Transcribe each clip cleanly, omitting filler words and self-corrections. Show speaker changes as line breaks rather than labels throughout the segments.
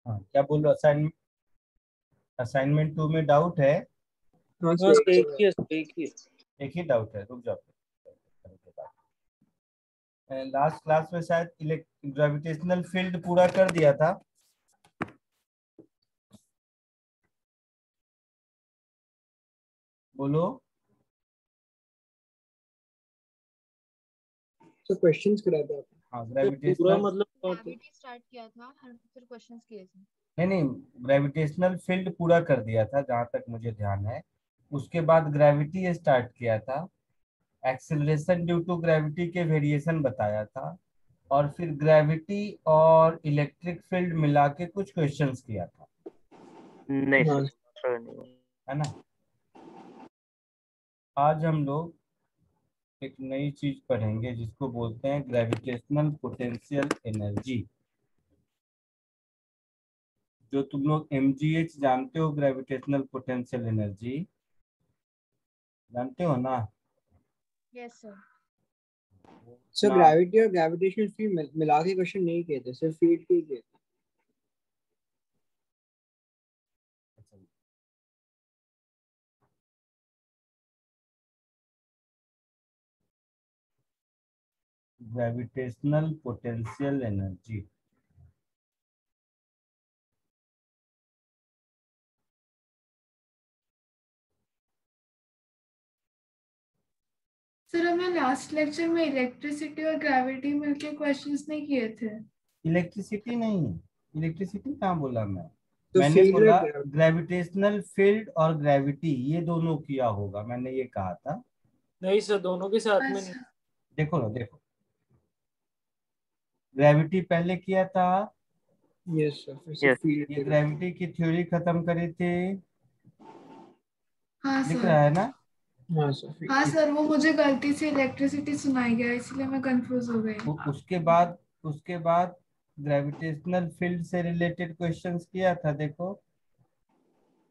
हाँ, क्या बोल रहे हो? असाइनमेंट 2 में डाउट है?
हाँ
हाँ
सर,
एक ही है, एक ही है।
एक ही डाउट है, रुक जाओ। लास्ट क्लास में शायद ग्रेविटेशनल फील्ड पूरा कर दिया था। बोलो।
तो क्वेश्चंस कराए थे आपने?
हाँ,
तो पूरा
ग्रेविटेशनल।
मतलब
ग्रेविटी स्टार्ट किया था और फिर क्वेश्चंस किए थे।
नहीं नहीं, ग्रेविटेशनल फील्ड पूरा कर दिया था जहां तक मुझे ध्यान है। उसके बाद ग्रेविटी स्टार्ट किया था। एक्सेलरेशन ड्यू टू ग्रेविटी के वेरिएशन बताया था। और फिर ग्रेविटी और इलेक्ट्रिक फील्ड मिला के कुछ क्वेश्चंस किया था।
नहीं
हाँ
सर नहीं।
है ना? आज हम लोग एक नई चीज पढ़ेंगे जिसको बोलते हैं ग्रेविटेशनल पोटेंशियल एनर्जी। जो तुम लोग mgh जानते हो, ग्रेविटेशनल पोटेंशियल एनर्जी जानते हो ना?
Yes sir.
सर,
ना।
ग्रेविटी और ग्रेविटेशनल फील्ड मिला के क्वेश्चन नहीं किए थे, सिर्फ फील्ड के ही किए थे।
Gravitational potential energy.
सर हमने लास्ट लेक्चर में इलेक्ट्रिसिटी और ग्रेविटी मिलके क्वेश्चंस नहीं किए थे।
इलेक्ट्रिसिटी नहीं, इलेक्ट्रिसिटी कहाँ बोला मैं?
तो
मैंने
फील्ड
बोला
और
ग्रेविटेशनल फील्ड और ग्रेविटी ये दोनों किया होगा, मैंने ये कहा था।
नहीं सर, दोनों के साथ में नहीं।
अच्छा।
देखो ना, देखो। ग्रेविटी पहले किया था।
यस सर, फिर से
यस।
फील्ड
ये
के लिए।
ग्रेविटी की थ्योरी खत्म करी थी।
हाँ
दिख
सर।
रहा है ना?
हाँ सर, फील्ड।
हाँ सर, वो मुझे गलती से इलेक्ट्रिसिटी सुनाई गया इसलिए मैं कंफ्यूज हो गई।
उसके बाद ग्रेविटेशनल फील्ड से रिलेटेड क्वेश्चंस किया था, देखो।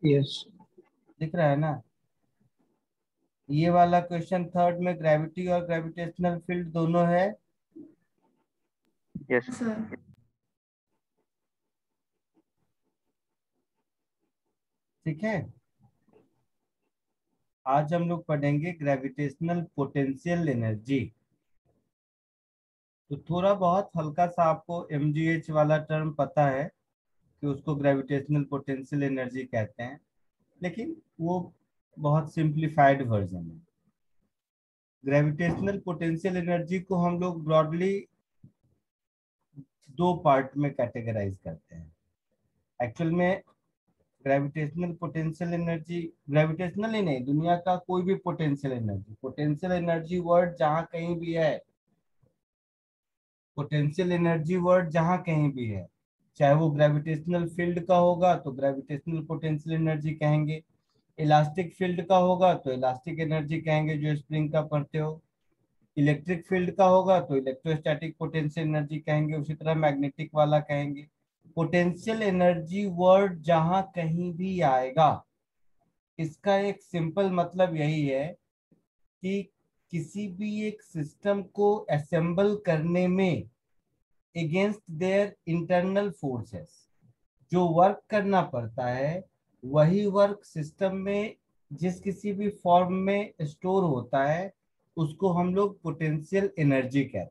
यस।
दिख रहा है ना? ये वाला क्वेश्चन थर्ड में ग्रेविटी और ग्रेविटेशनल फील्ड दोनों है।
यस।
हाँ सर।
ठीक है। आज हम लोग पढ़ेंगे ग्रेविटेशनल पोटेंशियल एनर्जी। तो थोड़ा बहुत हल्का सा आपको mgh वाला टर्म पता है कि उसको ग्रेविटेशनल पोटेंशियल एनर्जी कहते हैं, लेकिन वो बहुत सिंप्लीफाइड वर्जन है। ग्रेविटेशनल पोटेंशियल एनर्जी को हम लोग ब्रॉडली दो पार्ट में कैटेगराइज करते हैं। एक्चुअल में ग्रेविटेशनल पोटेंशियल एनर्जी, ग्रेविटेशनल ही नहीं, दुनिया का कोई भी पोटेंशियल एनर्जी वर्ड जहां कहीं भी है, पोटेंशियल एनर्जी वर्ड जहां कहीं भी है, चाहे वो ग्रेविटेशनल फील्ड का होगा तो ग्रेविटेशनल पोटेंशियल एनर्जी कहेंगे। इलास्टिक फील्ड का होगा तो इलास्टिक एनर्जी कहेंगे, जो स्प्रिंग का पढ़ते हो। इलेक्ट्रिक फील्ड का होगा तो इलेक्ट्रोस्टैटिक पोटेंशियल एनर्जी कहेंगे, उसी तरह मैग्नेटिक वाला कहेंगे। पोटेंशियल एनर्जी वर्ड जहां कहीं भी आएगा, इसका एक सिंपल मतलब यही है कि किसी भी एक सिस्टम को असेंबल करने में अगेंस्ट देयर इंटरनल फोर्सेस जो वर्क करना पड़ता है, वही वर्क सिस्टम में जिस किसी भी फॉर्म में स्टोर होता है, उसको हम लोग पोटेंशियल एनर्जी कहते हैं।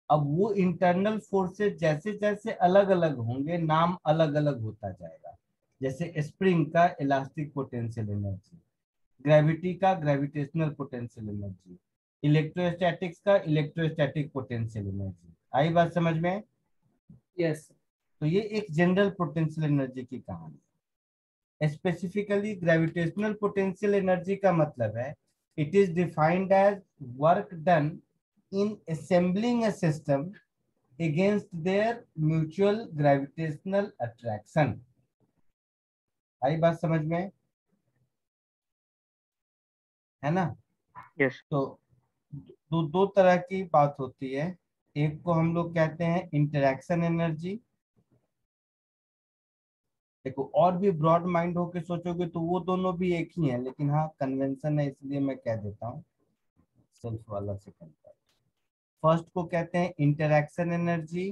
अब वो इंटरनल फोर्सेस जैसे जैसे अलग अलग होंगे, नाम अलग अलग होता जाएगा। जैसे स्प्रिंग का इलास्टिक पोटेंशियल एनर्जी, ग्रेविटी का ग्रेविटेशनल पोटेंशियल एनर्जी, इलेक्ट्रोस्टैटिक्स का इलेक्ट्रोस्टैटिक पोटेंशियल एनर्जी। आई बात समझ में?
यस।
तो ये एक जनरल पोटेंशियल एनर्जी की कहानी है। स्पेसिफिकली ग्रेविटेशनल पोटेंशियल एनर्जी का मतलब है, it is defined as work done in assembling a system against their mutual gravitational attraction. आई बात समझ में? है ना?
यस।
तो दो तरह की बात होती है। एक को हम लोग कहते हैं इंटरैक्शन एनर्जी। देखो, और भी ब्रॉड माइंड होके सोचोगे तो वो दोनों भी एक ही है, लेकिन हाँ कन्वेंशन है इसलिए मैं कह देता हूँ सेल्फ वाला सेकंड पार्ट। फर्स्ट को कहते हैं इंटरैक्शन एनर्जी,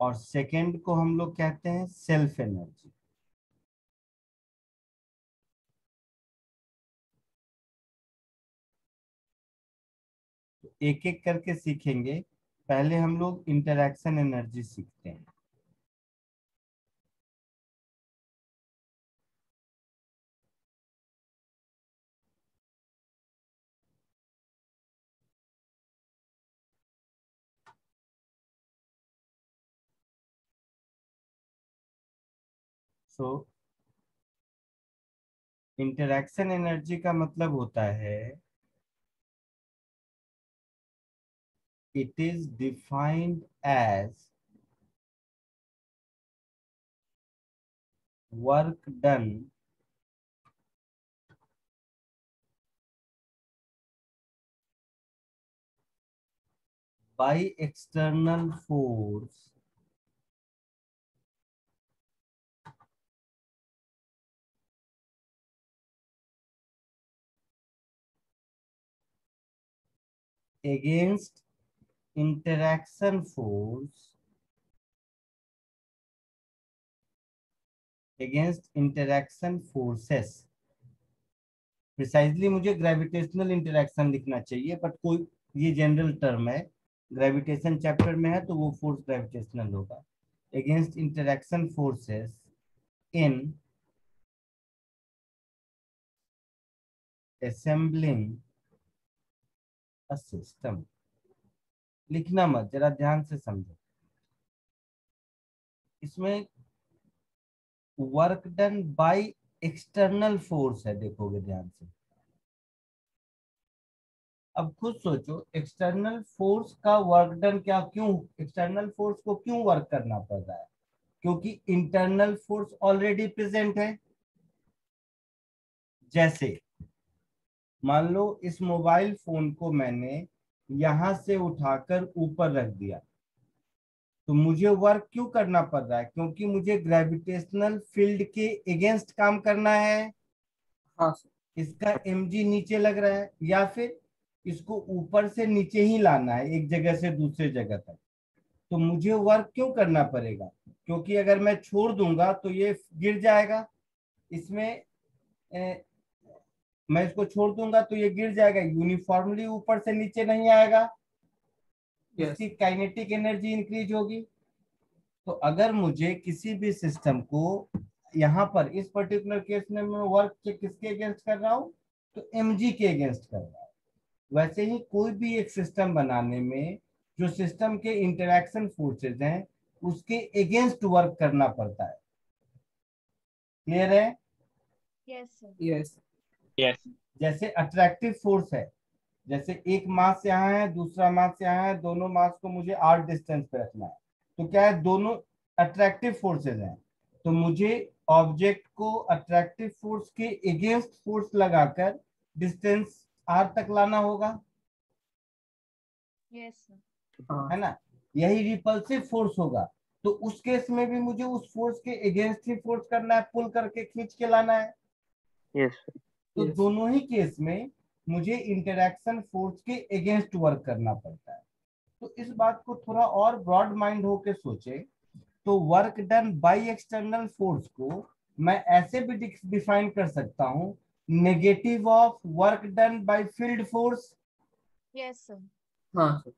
और सेकंड को हम लोग कहते हैं सेल्फ एनर्जी। तो एक एक करके सीखेंगे। पहले हम लोग इंटरैक्शन एनर्जी सीखते हैं। सो इंटरैक्शन एनर्जी का मतलब होता है, it is defined as work done by external force against interaction force against interaction forces। Precisely मुझे ग्रेविटेशनल इंटरेक्शन लिखना चाहिए, बट कोई ये जनरल टर्म है, ग्रेविटेशन चैप्टर में है तो वो फोर्स ग्रेविटेशनल होगा। Against interaction forces in assembling a system। लिखना मत, जरा ध्यान से समझो। इसमें work done by external force है, देखोगे ध्यान से। अब खुद सोचो, एक्सटर्नल फोर्स का वर्क डन क्या, क्यों एक्सटर्नल फोर्स को क्यों वर्क करना पड़ रहा है? क्योंकि इंटरनल फोर्स ऑलरेडी प्रेजेंट है। जैसे मान लो इस मोबाइल फोन को मैंने यहां से उठाकर ऊपर रख दिया, तो मुझे वर्क क्यों करना पड़ रहा है? क्योंकि मुझे ग्रेविटेशनल फील्ड के अगेंस्ट काम करना है।
हाँ सर।
इसका mg नीचे लग रहा है, या फिर इसको ऊपर से नीचे ही लाना है एक जगह से दूसरे जगह तक, तो मुझे वर्क क्यों करना पड़ेगा? क्योंकि अगर मैं छोड़ दूंगा तो ये गिर जाएगा। इसमें मैं इसको छोड़ दूंगा तो ये गिर जाएगा, यूनिफॉर्मली ऊपर से नीचे नहीं आएगा। इसकी काइनेटिक एनर्जी इंक्रीज होगी। तो अगर मुझे किसी भी सिस्टम को यहाँ पर इस पर्टिकुलर केस में मैं वर्क किसके अगेंस्ट कर रहा हूँ? तो mg के अगेंस्ट कर रहा हूँ। वैसे ही कोई भी एक सिस्टम बनाने में जो सिस्टम के इंटरैक्शन फोर्सेस हैं उसके अगेंस्ट वर्क करना पड़ता है। क्लियर है?
Yes sir.
यस।
यस
जैसे अट्रैक्टिव फोर्स है, जैसे एक मास यहाँ है दूसरा मास यहाँ है, दोनों मास को मुझे r डिस्टेंस पे रखना है, तो क्या है, दोनों अट्रैक्टिव फोर्सेज हैं। तो मुझे ऑब्जेक्ट को अट्रैक्टिव फोर्स के अगेंस्ट फोर्स लगाकर डिस्टेंस r तक लाना होगा,
यस सर।
है ना? यही रिपल्सिव फोर्स होगा। तो उस केस में भी मुझे उस फोर्स के अगेंस्ट ही फोर्स करना है, पुल करके खींच के लाना है।
यस
तो
Yes.
दोनों ही केस में मुझे इंटरैक्शन फोर्स के अगेंस्ट वर्क करना पड़ता है। तो इस बात को थोड़ा और ब्रॉड माइंड होके सोचे तो work done by external force को मैं ऐसे भी डिफाइन कर सकता हूं, negative of work done by field force,
yes sir.
हाँ सर।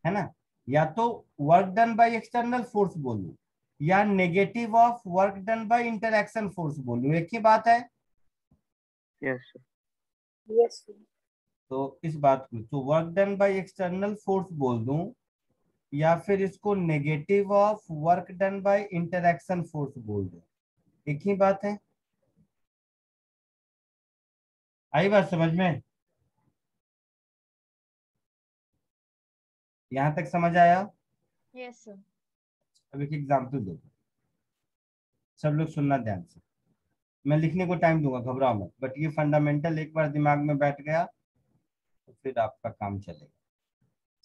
है ना? या तो work done by external force बोलूं या negative of work done bye interaction force बोलूं, एक ही बात है।
Yes
yes.
तो इस बात को तो work done by external force बोल दूं या फिर इसको negative of work done bye interaction force बोल दूं, एक ही बात है। आई बात समझ में? यहां तक समझ आया?
Yes sir.
अब एक एग्जाम्पल दो, सब लोग सुनना ध्यान से। मैं लिखने को टाइम दूंगा, घबराओ मत, बट ये फंडामेंटल एक बार दिमाग में बैठ गया तो फिर आपका काम चलेगा।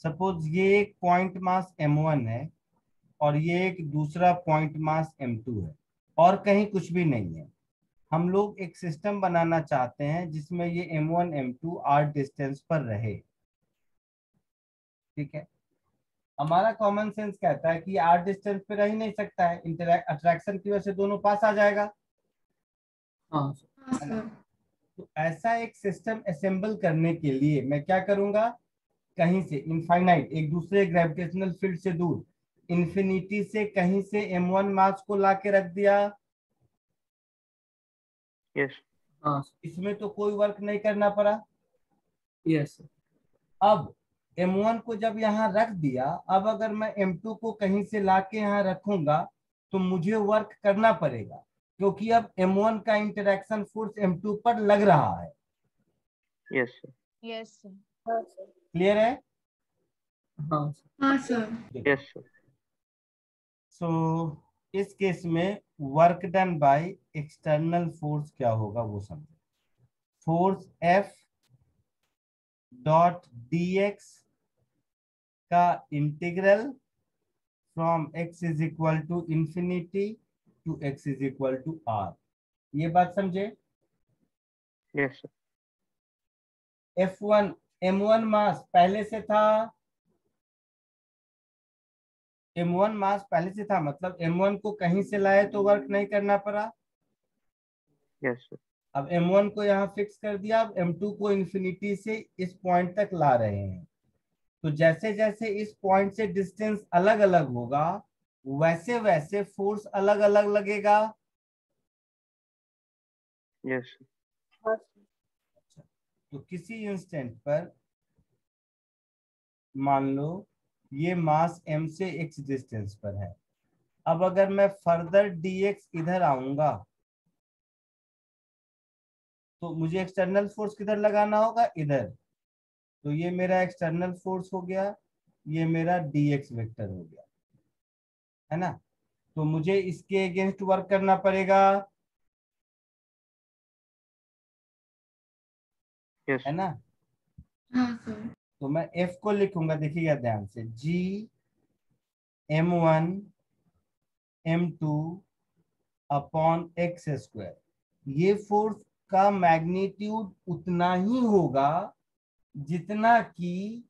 सपोज ये एक पॉइंट मास m1 है और ये एक दूसरा पॉइंट मास m2 है और कहीं कुछ भी नहीं है। हम लोग एक सिस्टम बनाना चाहते हैं जिसमें ये m1 m2 r डिस्टेंस पर रहे, ठीक है? हमारा कॉमन सेंस कहता है कि आर डिस्टेंस पे रह ही नहीं सकता है, अट्रैक्शन की वजह से दोनों पास आ जाएगा।
हाँ
हाँ
है ना?
सर।
तो ऐसा एक सिस्टम असेंबल करने के लिए मैं क्या करूंगा, कहीं से इनफाइनाइट एक दूसरे ग्रेविटेशनल फील्ड से दूर इंफिनिटी से कहीं से m1 मास को ला के रख दिया।
Yes.
हाँ
इसमें तो कोई वर्क नहीं करना पड़ा।
यस
अब m1 को जब यहाँ रख दिया, अब अगर मैं m2 को कहीं से लाके यहाँ रखूंगा तो मुझे वर्क करना पड़ेगा, क्योंकि अब m1 का इंटरेक्शन फोर्स m2 पर लग रहा है।
Yes, sir.
Yes, sir.
Clear है?
हाँ
हाँ सर।
Yes, sir.
सो इस केस में work done by external force क्या होगा वो समझो। फोर्स F डॉट dx का integral from x is equal to infinity to x is equal to r। ये बात समझे?
Yes, sir.
F1 m1 मास पहले से था, m1 मास पहले से था, मतलब m1 को कहीं से लाए तो वर्क नहीं करना पड़ा।
Yes, sir.
अब m1 को यहाँ फिक्स कर दिया, अब m2 को इंफिनिटी से इस पॉइंट तक ला रहे हैं। तो जैसे जैसे इस पॉइंट से डिस्टेंस अलग अलग होगा वैसे वैसे फोर्स अलग अलग लगेगा।
Yes, sir.
तो किसी इंस्टेंट पर मान लो ये मास m से x डिस्टेंस पर है। अब अगर मैं फर्दर dx इधर आऊंगा तो मुझे एक्सटर्नल फोर्स किधर लगाना होगा, इधर। तो ये मेरा एक्सटर्नल फोर्स हो गया, ये मेरा dx वेक्टर हो गया, है ना? तो मुझे इसके अगेंस्ट वर्क करना पड़ेगा,
Yes,
है
sir.
ना?
हाँ सर।
तो मैं F को लिखूंगा, देखिएगा ध्यान से, G m1 m2 upon x square. ये फोर्स का मैग्नीट्यूड उतना ही होगा जितना कि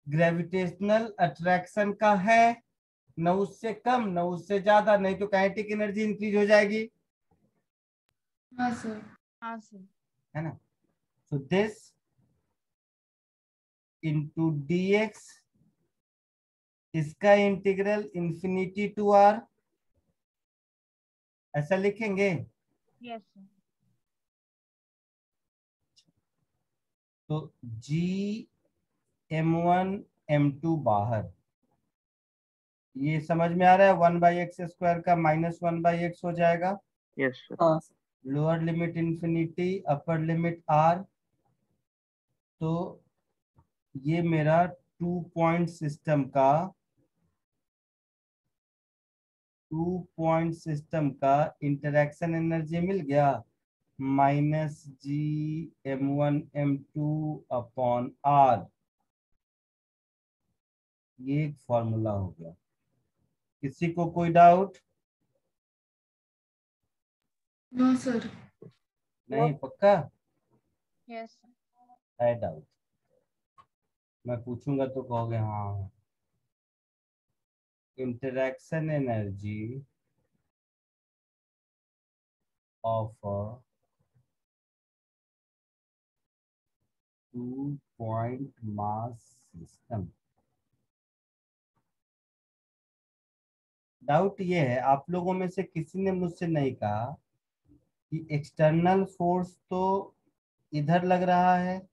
ग्रेविटेशनल अट्रैक्शन का है, न उससे कम न उससे ज्यादा, नहीं तो काइनेटिक एनर्जी इंक्रीज हो जाएगी,
हाँ सर।
हाँ, sir.
है ना? तो दिस इंटू dx, इसका इंटीग्रल इंफिनिटी टू r, ऐसा लिखेंगे।
Yes, sir.
तो g m1 m2 बाहर, ये समझ में आ रहा है, 1/x² का -1/x हो जाएगा।
Yes, sir.
हाँ
lower limit infinity, upper limit r। तो ये मेरा 2 पॉइंट सिस्टम का इंटरेक्शन एनर्जी मिल गया, -G m1 m2 upon r। ये एक फॉर्मूला हो गया। किसी को कोई डाउट?
No sir.
नहीं, पक्का
Yes, sir.
है डाउट? मैं पूछूंगा तो कहोगे हाँ। Interaction energy of 2 point mass system. Doubt ये है, आप लोगों में से किसी ने मुझसे नहीं कहा कि एक्सटर्नल फोर्स तो इधर लग रहा है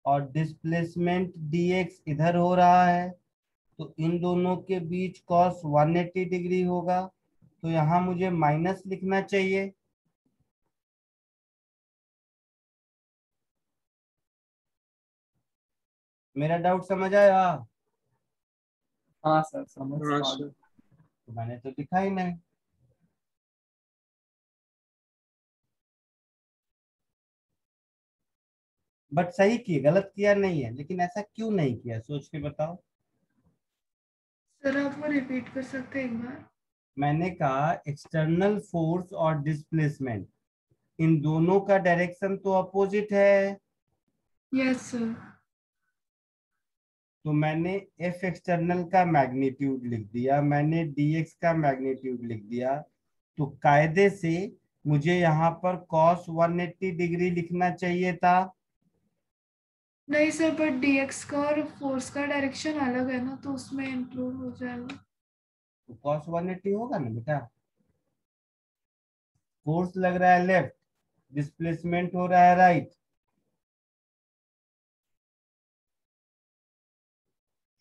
और डिस्प्लेसमेंट dx इधर हो रहा है, तो इन दोनों के बीच cos 180 डिग्री होगा, तो यहाँ मुझे माइनस लिखना चाहिए। मेरा डाउट समझ आया?
हाँ सर समझ
हाँ,
पा
sir.
गए।
तो मैंने तो लिखा ही नहीं। बट सही किए, गलत किया नहीं है, लेकिन ऐसा क्यों नहीं किया सोच के बताओ।
सर आप वो रिपीट कर सकते हैं एक बार?
मैंने कहा एक्सटर्नल फोर्स और डिस्प्लेसमेंट, इन दोनों का डायरेक्शन तो अपोजिट है।
Yes sir.
तो मैंने एफ एक्सटर्नल का मैग्नीट्यूड लिख दिया, मैंने डीएक्स का मैग्नीट्यूड लिख दिया। तो कायदे से मुझे यहाँ पर कॉस 180 डिग्री लिखना चाहिए था।
नहीं सर, बट डीएक्स का और फोर्स का डायरेक्शन अलग है ना, तो उसमें इंक्लूड हो जाएगा।
तो कॉस 180 होगा ना बेटा। फोर्स लग रहा है लेफ्ट, डिस्प्लेसमेंट हो रहा है राइट।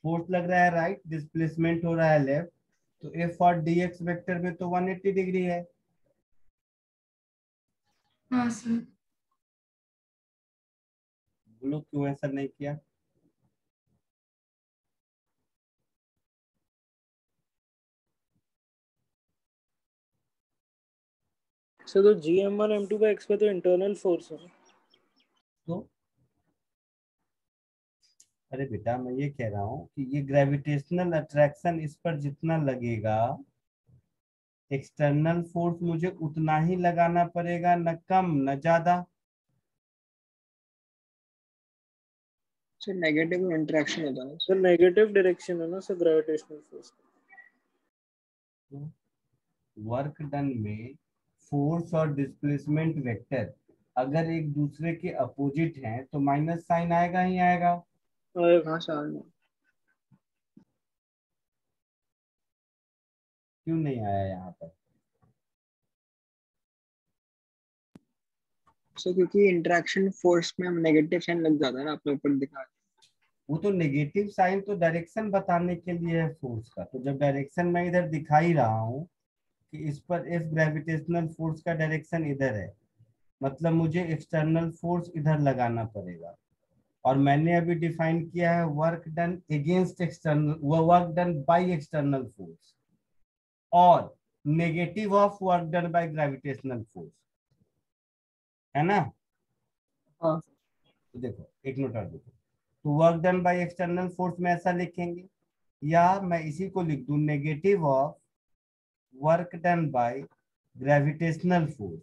फोर्स लग रहा है राइट, डिस्प्लेसमेंट हो रहा है लेफ्ट। तो एफ और डीएक्स वेक्टर में तो 180 डिग्री है।
हाँ सर।
बोलो क्यों ऐसा नहीं किया।
सर तो GM1 M2 x पे तो इंटरनल फोर्स है।
तो अरे बेटा मैं ये कह रहा हूँ कि ये ग्रेविटेशनल अट्रैक्शन इस पर जितना लगेगा, एक्सटर्नल फोर्स मुझे उतना ही लगाना पड़ेगा, न कम न ज्यादा।
सर नेगेटिव इंटरेक्शन होता है
सर नेगेटिव डायरेक्शन है ना sir gravitational force.
Work done में फोर्स और डिस्प्लेसमेंट वेक्टर अगर एक दूसरे के अपोजिट हैं तो माइनस साइन आएगा ही आएगा।
हाँ सर।
क्यों नहीं आया यहाँ पर।
सर क्योंकि इंटरेक्शन फोर्स में हम नेगेटिव साइन लग जाता है ना, आपने ऊपर दिखा।
वो तो नेगेटिव साइन तो डायरेक्शन बताने के लिए है फोर्स का। तो जब डायरेक्शन मैं इधर दिखा ही रहा हूँ कि इस पर एफ ग्रेविटेशनल फोर्स का डायरेक्शन इधर है, मतलब मुझे एक्सटर्नल फोर्स इधर लगाना पड़ेगा। और मैंने अभी डिफाइन किया है work done against external, work done by external force और negative of work done by gravitational force, है ना।
हाँ।
तो देखो एक नोट और देखो, तो work done by external force में ऐसा लिखेंगे, या मैं इसी को लिख दूं negative of work done by gravitational force.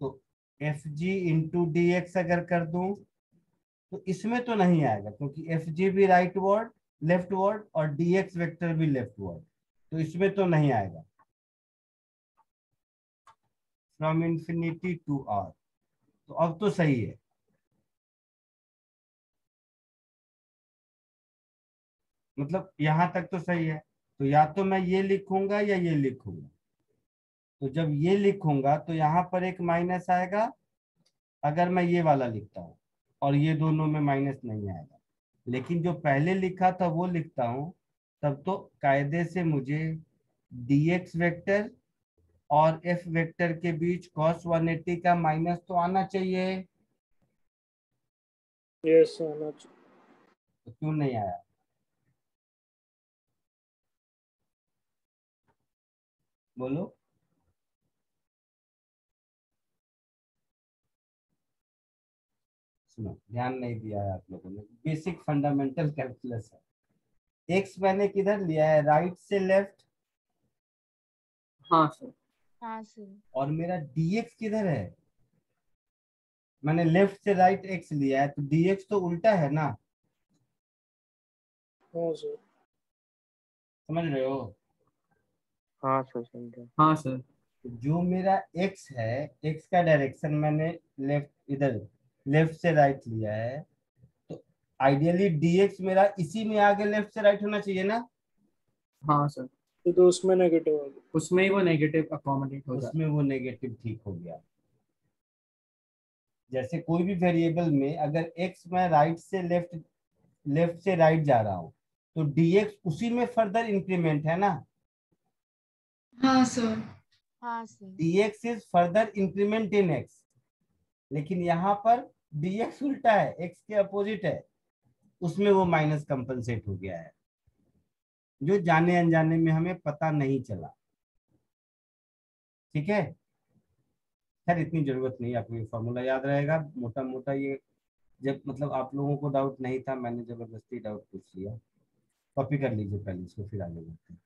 तो F G into D X अगर कर दूं तो इसमें तो नहीं आएगा, क्योंकि एफ जी भी राइट वर्ड लेफ्ट वर्ड और डी एक्स वेक्टर भी लेफ्ट वर्ड, तो इसमें तो नहीं आएगा। फ्रॉम इंफिनिटी टू आर, तो अब तो सही है। मतलब यहां तक तो सही है। तो या तो मैं ये लिखूंगा या ये लिखूंगा। तो जब ये लिखूंगा तो यहाँ पर एक माइनस आएगा अगर मैं ये वाला लिखता हूँ, और ये दोनों में माइनस नहीं आएगा। लेकिन जो पहले लिखा था वो लिखता हूँ, तब तो कायदे से मुझे dx वेक्टर और f वेक्टर के बीच cos 180 का माइनस तो आना चाहिए।
यस आना चाहिए।
तो क्यों नहीं आया। बोलो। सुनो, ध्यान नहीं दिया है आप लोगों ने, बेसिक फंडामेंटल कैलकुलस है। एक्स मैंने किधर लिया है, राइट से लेफ्ट,
हाँ सर।
हाँ सर।
और मेरा dx किधर है, मैंने लेफ्ट से राइट एक्स लिया है, तो dx तो उल्टा है ना।
हाँ सर।
समझ रहे हो।
हाँ सर समझा।
हाँ सर।
तो जो मेरा x है, x का डायरेक्शन मैंने लेफ्ट, इधर लेफ्ट से राइट लिया है, तो आइडियली dx मेरा इसी में आगे लेफ्ट से राइट होना चाहिए ना।
हाँ सर।
तो उसमें नेगेटिव आ गया।
उसमें ही वो नेगेटिव अकोमोडेट हो जाता
उसमें वो नेगेटिव ठीक हो गया। जैसे कोई भी वेरिएबल में अगर x मैं राइट से लेफ्ट, लेफ्ट से राइट जा रहा हूँ, तो dx उसी में फर्दर इंक्रीमेंट है ना।
हाँ सर।
हाँ sir.
dx is further increment in x, लेकिन यहाँ पर dx उल्टा है, x के अपोजिट है, उसमें वो माइनस कंपनसेट हो गया है, जो जाने अनजाने में हमें पता नहीं चला। ठीक है। खैर इतनी जरूरत नहीं, आपको ये फॉर्मूला याद रहेगा मोटा मोटा। ये जब मतलब आप लोगों को डाउट नहीं था, मैंने जबरदस्ती डाउट पूछ लिया। कॉपी कर लीजिए पहले इसको, फिर आगे बढ़ते हैं।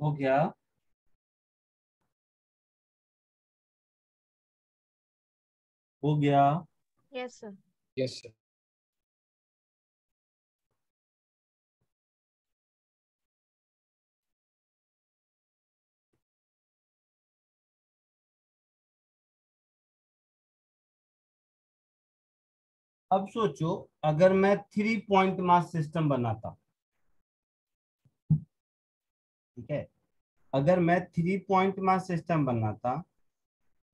हो गया? हो गया?
Yes, sir.
Yes, sir.
अब सोचो, अगर मैं 3 पॉइंट मास सिस्टम बनाता, ठीक है, अगर मैं 3 पॉइंट मास सिस्टम बनाता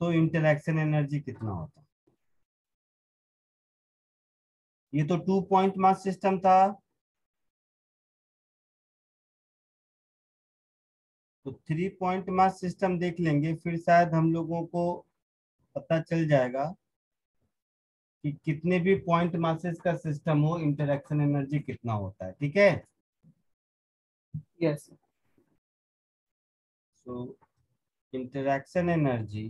तो इंटरेक्शन एनर्जी कितना होता? ये तो 2 पॉइंट मास सिस्टम था, तो 3 पॉइंट मास सिस्टम देख लेंगे, फिर शायद हम लोगों को पता चल जाएगा कि कितने भी पॉइंट मासेस का सिस्टम हो, इंटरेक्शन एनर्जी कितना होता है। ठीक है,
Yes.
So interaction energy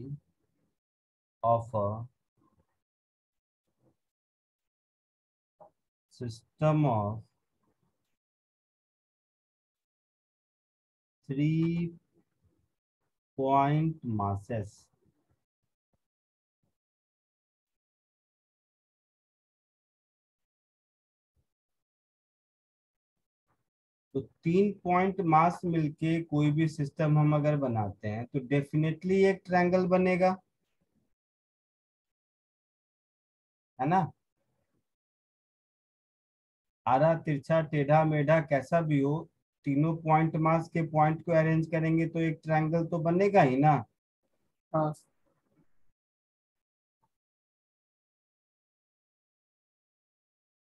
of a system of 3 point masses तो 3 पॉइंट मास मिलके कोई भी सिस्टम हम अगर बनाते हैं तो डेफिनेटली एक ट्रायंगल बनेगा, है ना? आरा तिरछा टेढ़ा मेढ़ा कैसा भी हो, तीनों पॉइंट मास के पॉइंट को अरेंज करेंगे तो एक ट्रायंगल तो बनेगा ही ना।
हाँ.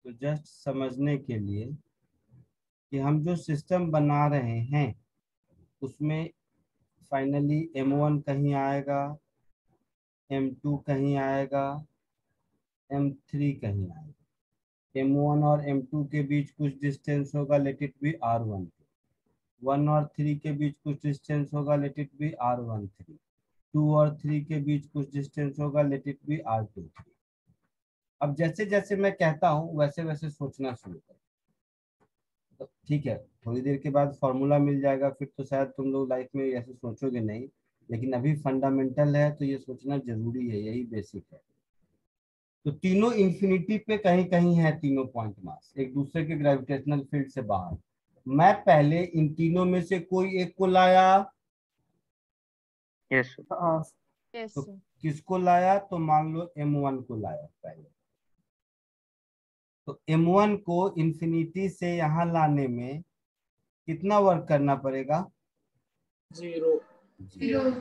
तो जस्ट समझने के लिए कि हम जो सिस्टम बना रहे हैं उसमें फाइनली M1 कहीं आएगा, M2 कहीं आएगा, M3 कहीं आएगा। M1 और M2 के बीच कुछ डिस्टेंस होगा, लेट इट बी R1। 1 और 3 के बीच कुछ डिस्टेंस होगा, लेट इट बी R13। 2 और 3 के बीच कुछ डिस्टेंस होगा, लेट इट बी R23। अब जैसे जैसे मैं कहता हूँ वैसे वैसे सोचना शुरू करो, तो ठीक है, थोड़ी देर के बाद फॉर्मूला मिल जाएगा, फिर तो शायद तुम लोग लाइफ में ऐसे सोचोगे नहीं, लेकिन अभी फंडामेंटल है तो ये सोचना जरूरी है, यही बेसिक है। तो तीनों इंफिनिटी पे कहीं कहीं है, तीनों पॉइंट मास एक दूसरे के ग्रेविटेशनल फील्ड से बाहर। मैं पहले इन तीनों में से कोई एक को लाया,
यस सर।
हाँ.
Yes,
तो
sir.
किसको लाया? तो मान लो M1 को लाया पहले। तो M1 को इंफिनिटी से यहाँ लाने में कितना वर्क करना पड़ेगा?
0.
जीरो।
0.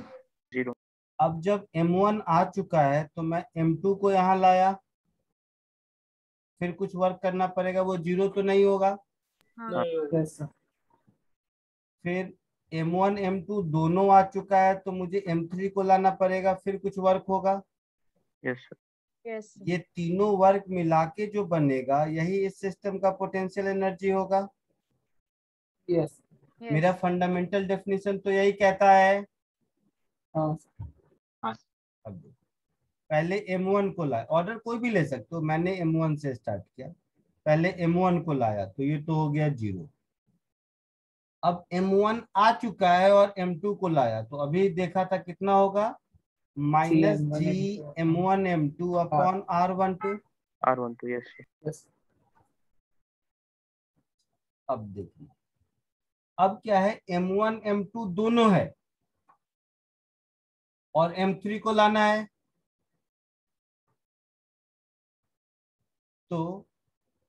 0।
अब जब M1 आ चुका है तो मैं M2 को यहाँ लाया, फिर कुछ वर्क करना पड़ेगा, वो 0 तो नहीं होगा।
हाँ.
नहीं होगा. Yes, sir.
फिर M1 M2 दोनों आ चुका है तो मुझे M3 को लाना पड़ेगा, फिर कुछ वर्क होगा।
Yes sir.
Yes, sir.
ये तीनों वर्क मिला के जो बनेगा यही इस सिस्टम का पोटेंशियल एनर्जी होगा।
Yes.
Yes.
मेरा फंडामेंटल डेफिनेशन तो यही कहता है।
हाँ.
अब देखो, पहले M1 को लाया, ऑर्डर कोई भी ले सकते हो, मैंने M1 से स्टार्ट किया, पहले M1 को लाया तो ये तो हो गया 0। अब M1 आ चुका है और M2 को लाया तो अभी देखा था कितना होगा, माइनस
CM1
जी
M2
M1 M2 upon R12।
R12 yes sir.
Yes.
अब देखिए, अब क्या है, M1 M2 दोनों है और M3 को लाना है, तो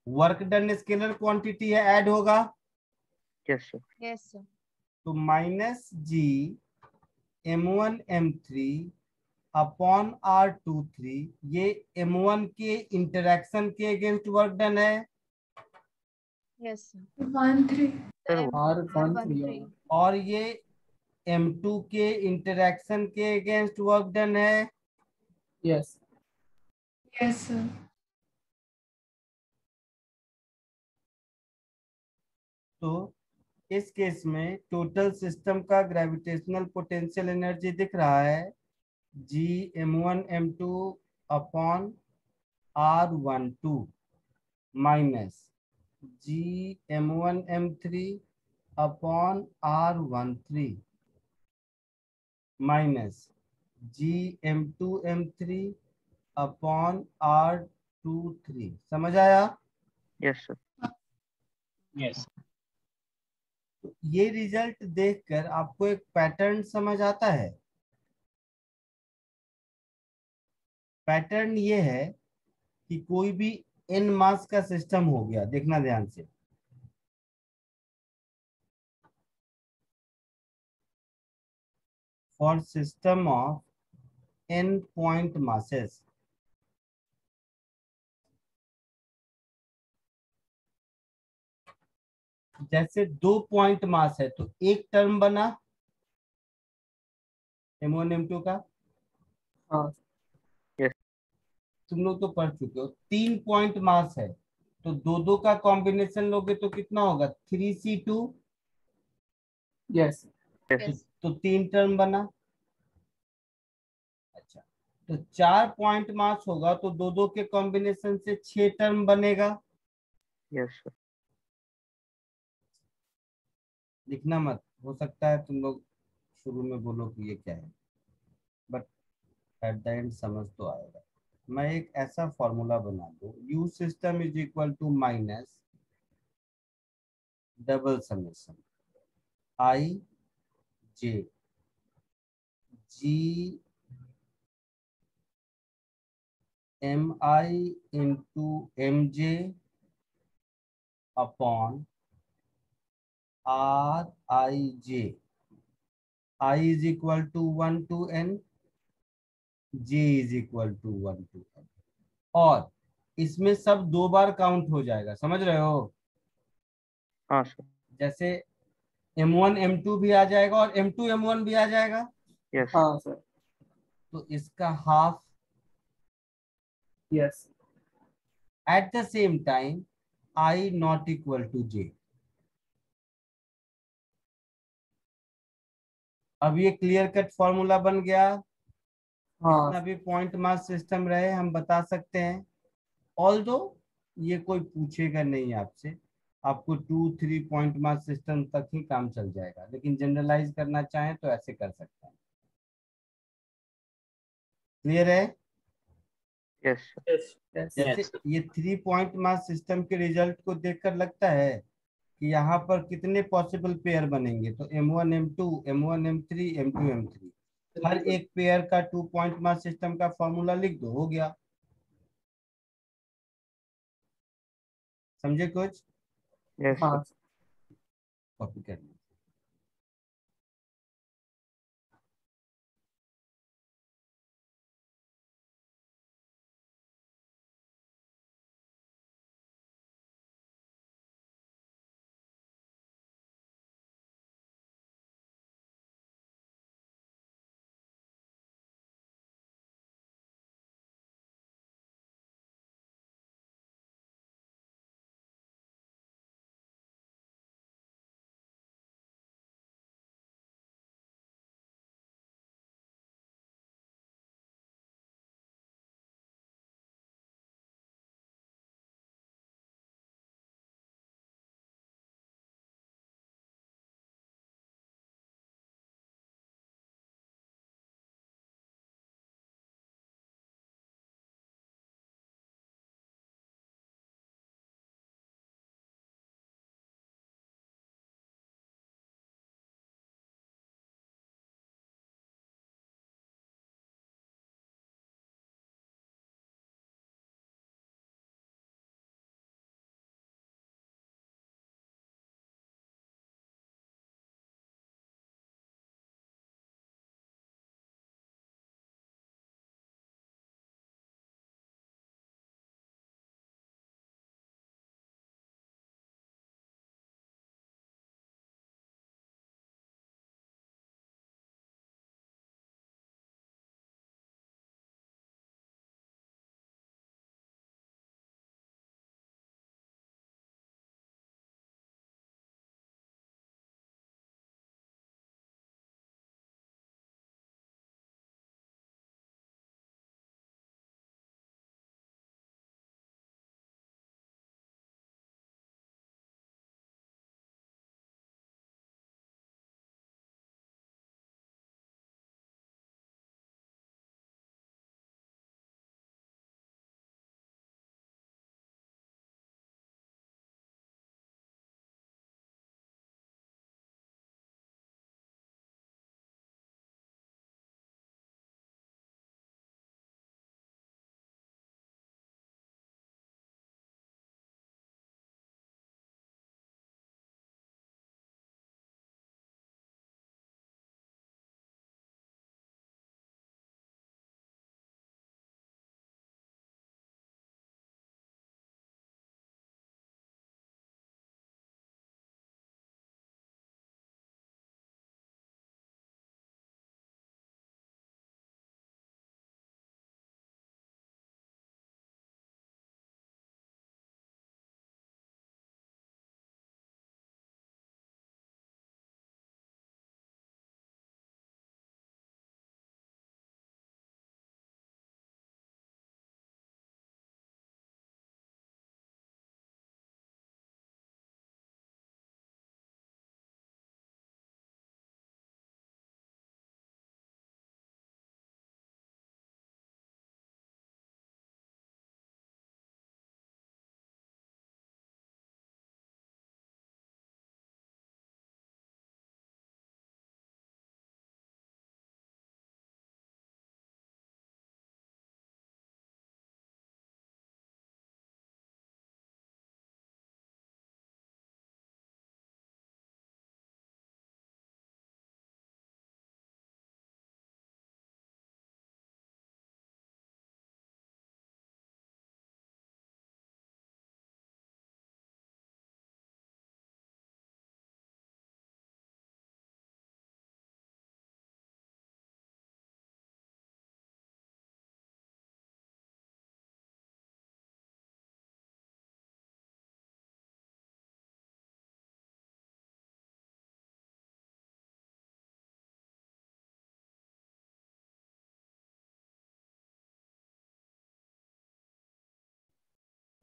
वर्क डन स्केलर क्वांटिटी है, ऐड होगा,
यस सर।
Yes, sir.
तो minus G M1 M3 upon R23, ये M1 के इंटरेक्शन के अगेंस्ट वर्क डन है,
Yes, sir.
1 3.
Sir
R13.
और ये M2 के इंटरेक्शन के अगेंस्ट वर्क डन है।
Yes.
Yes, sir.
तो इस केस में टोटल सिस्टम का ग्रेविटेशनल पोटेंशियल एनर्जी दिख रहा है G M1 M2 upon R12 minus G M1 M3 upon R13 minus Gm2m3 upon R23। समझ आया?
Yes, sir.
Yes.
तो ये रिजल्ट देखकर आपको एक पैटर्न समझ आता है। पैटर्न ये है कि कोई भी n मास का सिस्टम हो गया, देखना ध्यान से, for system of n point masses, जैसे 2 पॉइंट मास है तो एक टर्म बना M1 M2 का।
हाँ
Yes.
तुम लोग तो पढ़ चुके हो। 3 पॉइंट मास है तो दो दो का कॉम्बिनेशन लोगे तो कितना होगा? 3C2।
Yes
Yes.
तो 3 टर्म बना। अच्छा, तो 4 पॉइंट मास होगा तो दो दो के कॉम्बिनेशन से 6 टर्म बनेगा।
Yes, sir.
लिखना मत, हो सकता है तुम लोग शुरू में बोलो कि ये क्या है, बट एट द एंड समझ तो आएगा। मैं एक ऐसा फॉर्मूला बना दूं, U system is equal to minus double summation I J G M I into M J upon R I J. I is equal to 1 to n, J is equal to 1 to n। और इसमें सब 2 बार count हो जाएगा, समझ रहे हो?
हाँ sir.
जैसे M1 M2 भी आ जाएगा और M2 M1 भी आ जाएगा।
Yes.
हाँ सर
तो इसका half
yes
at the same time I not equal to J। अब ये क्लियर कट फॉर्मूला बन गया।
हाँ
कितना भी पॉइंट मास सिस्टम रहे हम बता सकते हैं। ऑल्दो ये कोई पूछेगा नहीं आपसे, आपको 2-3 पॉइंट मास सिस्टम तक ही काम चल जाएगा, लेकिन जनरलाइज करना चाहें तो ऐसे कर सकते हैं। क्लियर है?
Yes, sir.
यस
जैसे ये 3 पॉइंट मास सिस्टम के रिजल्ट को देखकर लगता है कि यहाँ पर कितने पॉसिबल पेयर बनेंगे, तो M1 M2 M1 M3 M2 M3, हर एक पेयर का 2 पॉइंट मास सिस्टम का फॉर्मूला लिख दो, हो गया। समझे कुछ?
Yes, sir.
हाँ
कॉपी करना।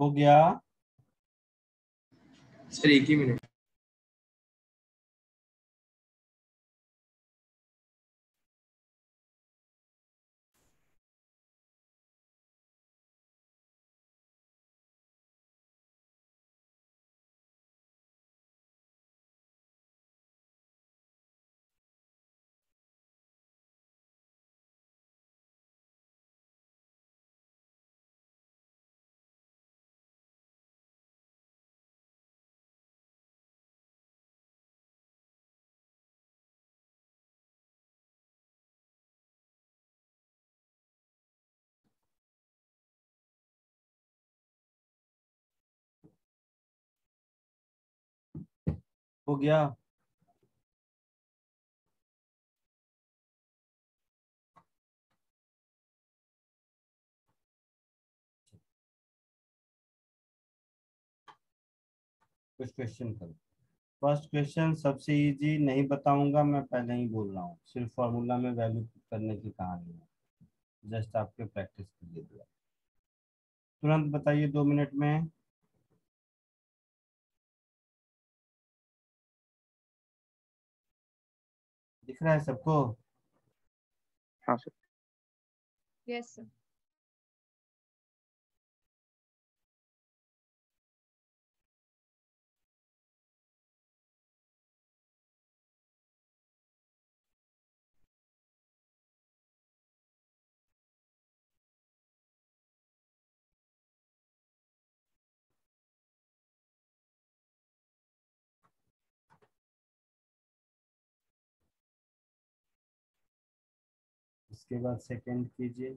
हो गया।
सर 1 ही मिनट।
हो गया। कुछ क्वेश्चन करो। फर्स्ट क्वेश्चन सबसे इजी, नहीं बताऊंगा, मैं पहले ही बोल रहा हूँ, सिर्फ फॉर्मूला में वैल्यू करने की कहानी है, जस्ट आपके प्रैक्टिस के लिए दिया। तुरंत बताइए 2 मिनट में। दिख रहा है सबको?
हाँ सर।
Yes, sir.
इसके बाद सेकंड कीजिए।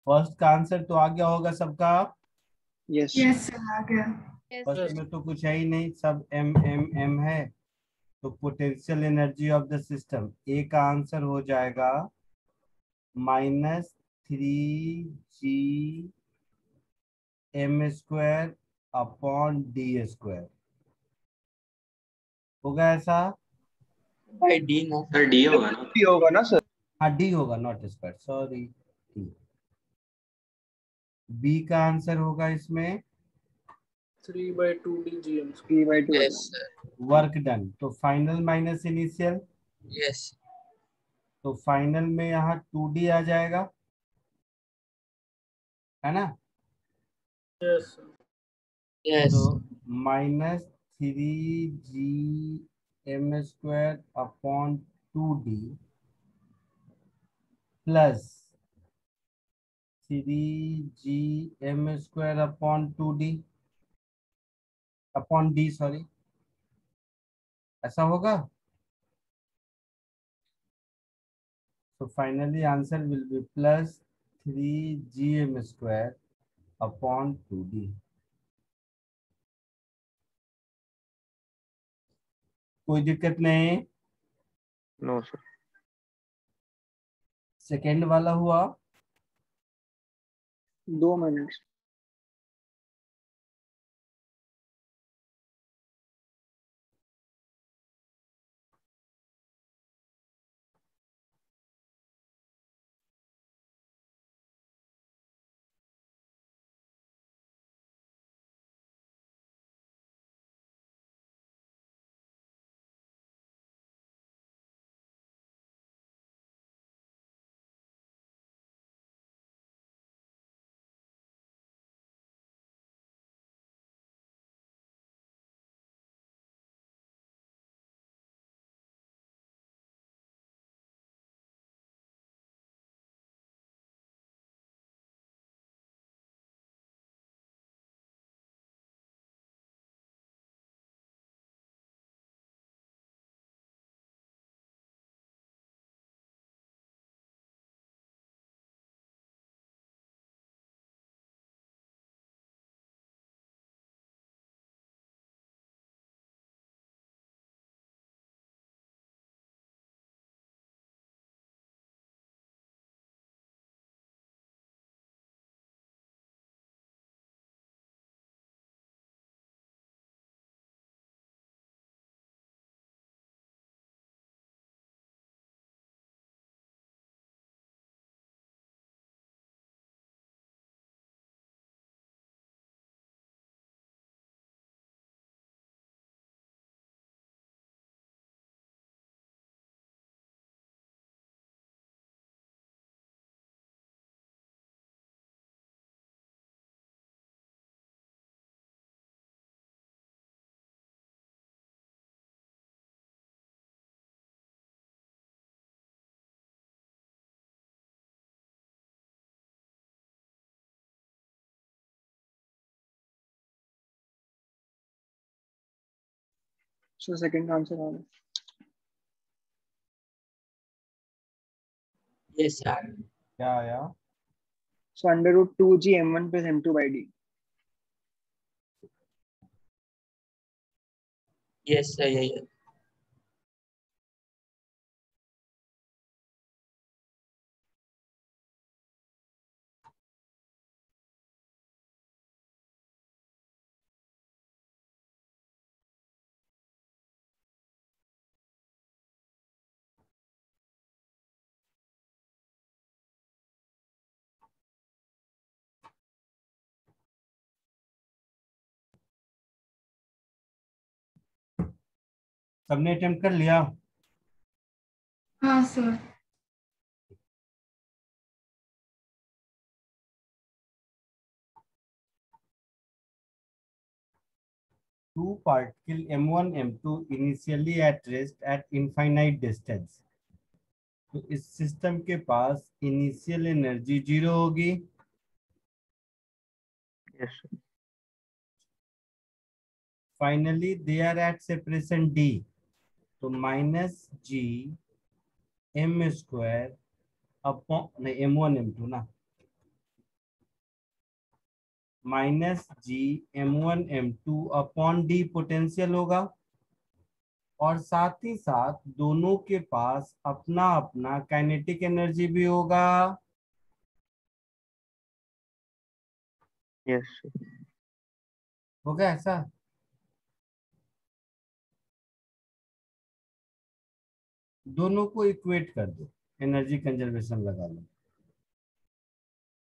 फर्स्ट का आंसर तो आ गया होगा सबका।
यस
यस सर आ गया।
Yes,
first
sir.
में तो कुछ है ही नहीं, सब एम एम एम है। तो potential energy of the system, a का आंसर हो जाएगा -3 GM² अपॉन D²। होगा ऐसा?
बाय डी ना
सर डी होगा ना?
डी होगा ना सर?
हाँ डी होगा, नॉट स्क्वायर, सॉरी। बी का आंसर होगा इसमें
3/2 DGM²।
3/2
यस
होगा।
Sir
work done. तो फाइनल माइनस इनिशियल,
यस
तो फाइनल में यहाँ 2D आ जाएगा, है ना?
Yes sir.
यस
तो -3 GM² upon 2D plus 3 GM² upon 2D upon D, sorry, ऐसा होगा। So finally answer will be +3 GM² upon 2D। कोई दिक्कत नहीं।
No sir.
सेकेंड वाला हुआ
2 मिनट। सो सेकंड आंसर आ रहा।
यस यार
क्या आया?
सो √2GM1 + M2/D।
यस सर यही है।
सबने अटेम्प्ट कर लिया?
हाँ sir.
Two particle M1 M2 initially at rest at infinite distance। तो इस सिस्टम के पास इनिशियल एनर्जी 0 होगी।
Yes sir.
Finally they are at separation D, तो -GM² अपॉन नहीं M1 M2 ना, minus G M1 M2 upon D potential होगा, और साथ ही साथ दोनों के पास अपना अपना काइनेटिक एनर्जी भी होगा।
Yes, sir.
होगा ऐसा? दोनों को इक्वेट कर दो, एनर्जी कंजर्वेशन लगा लो,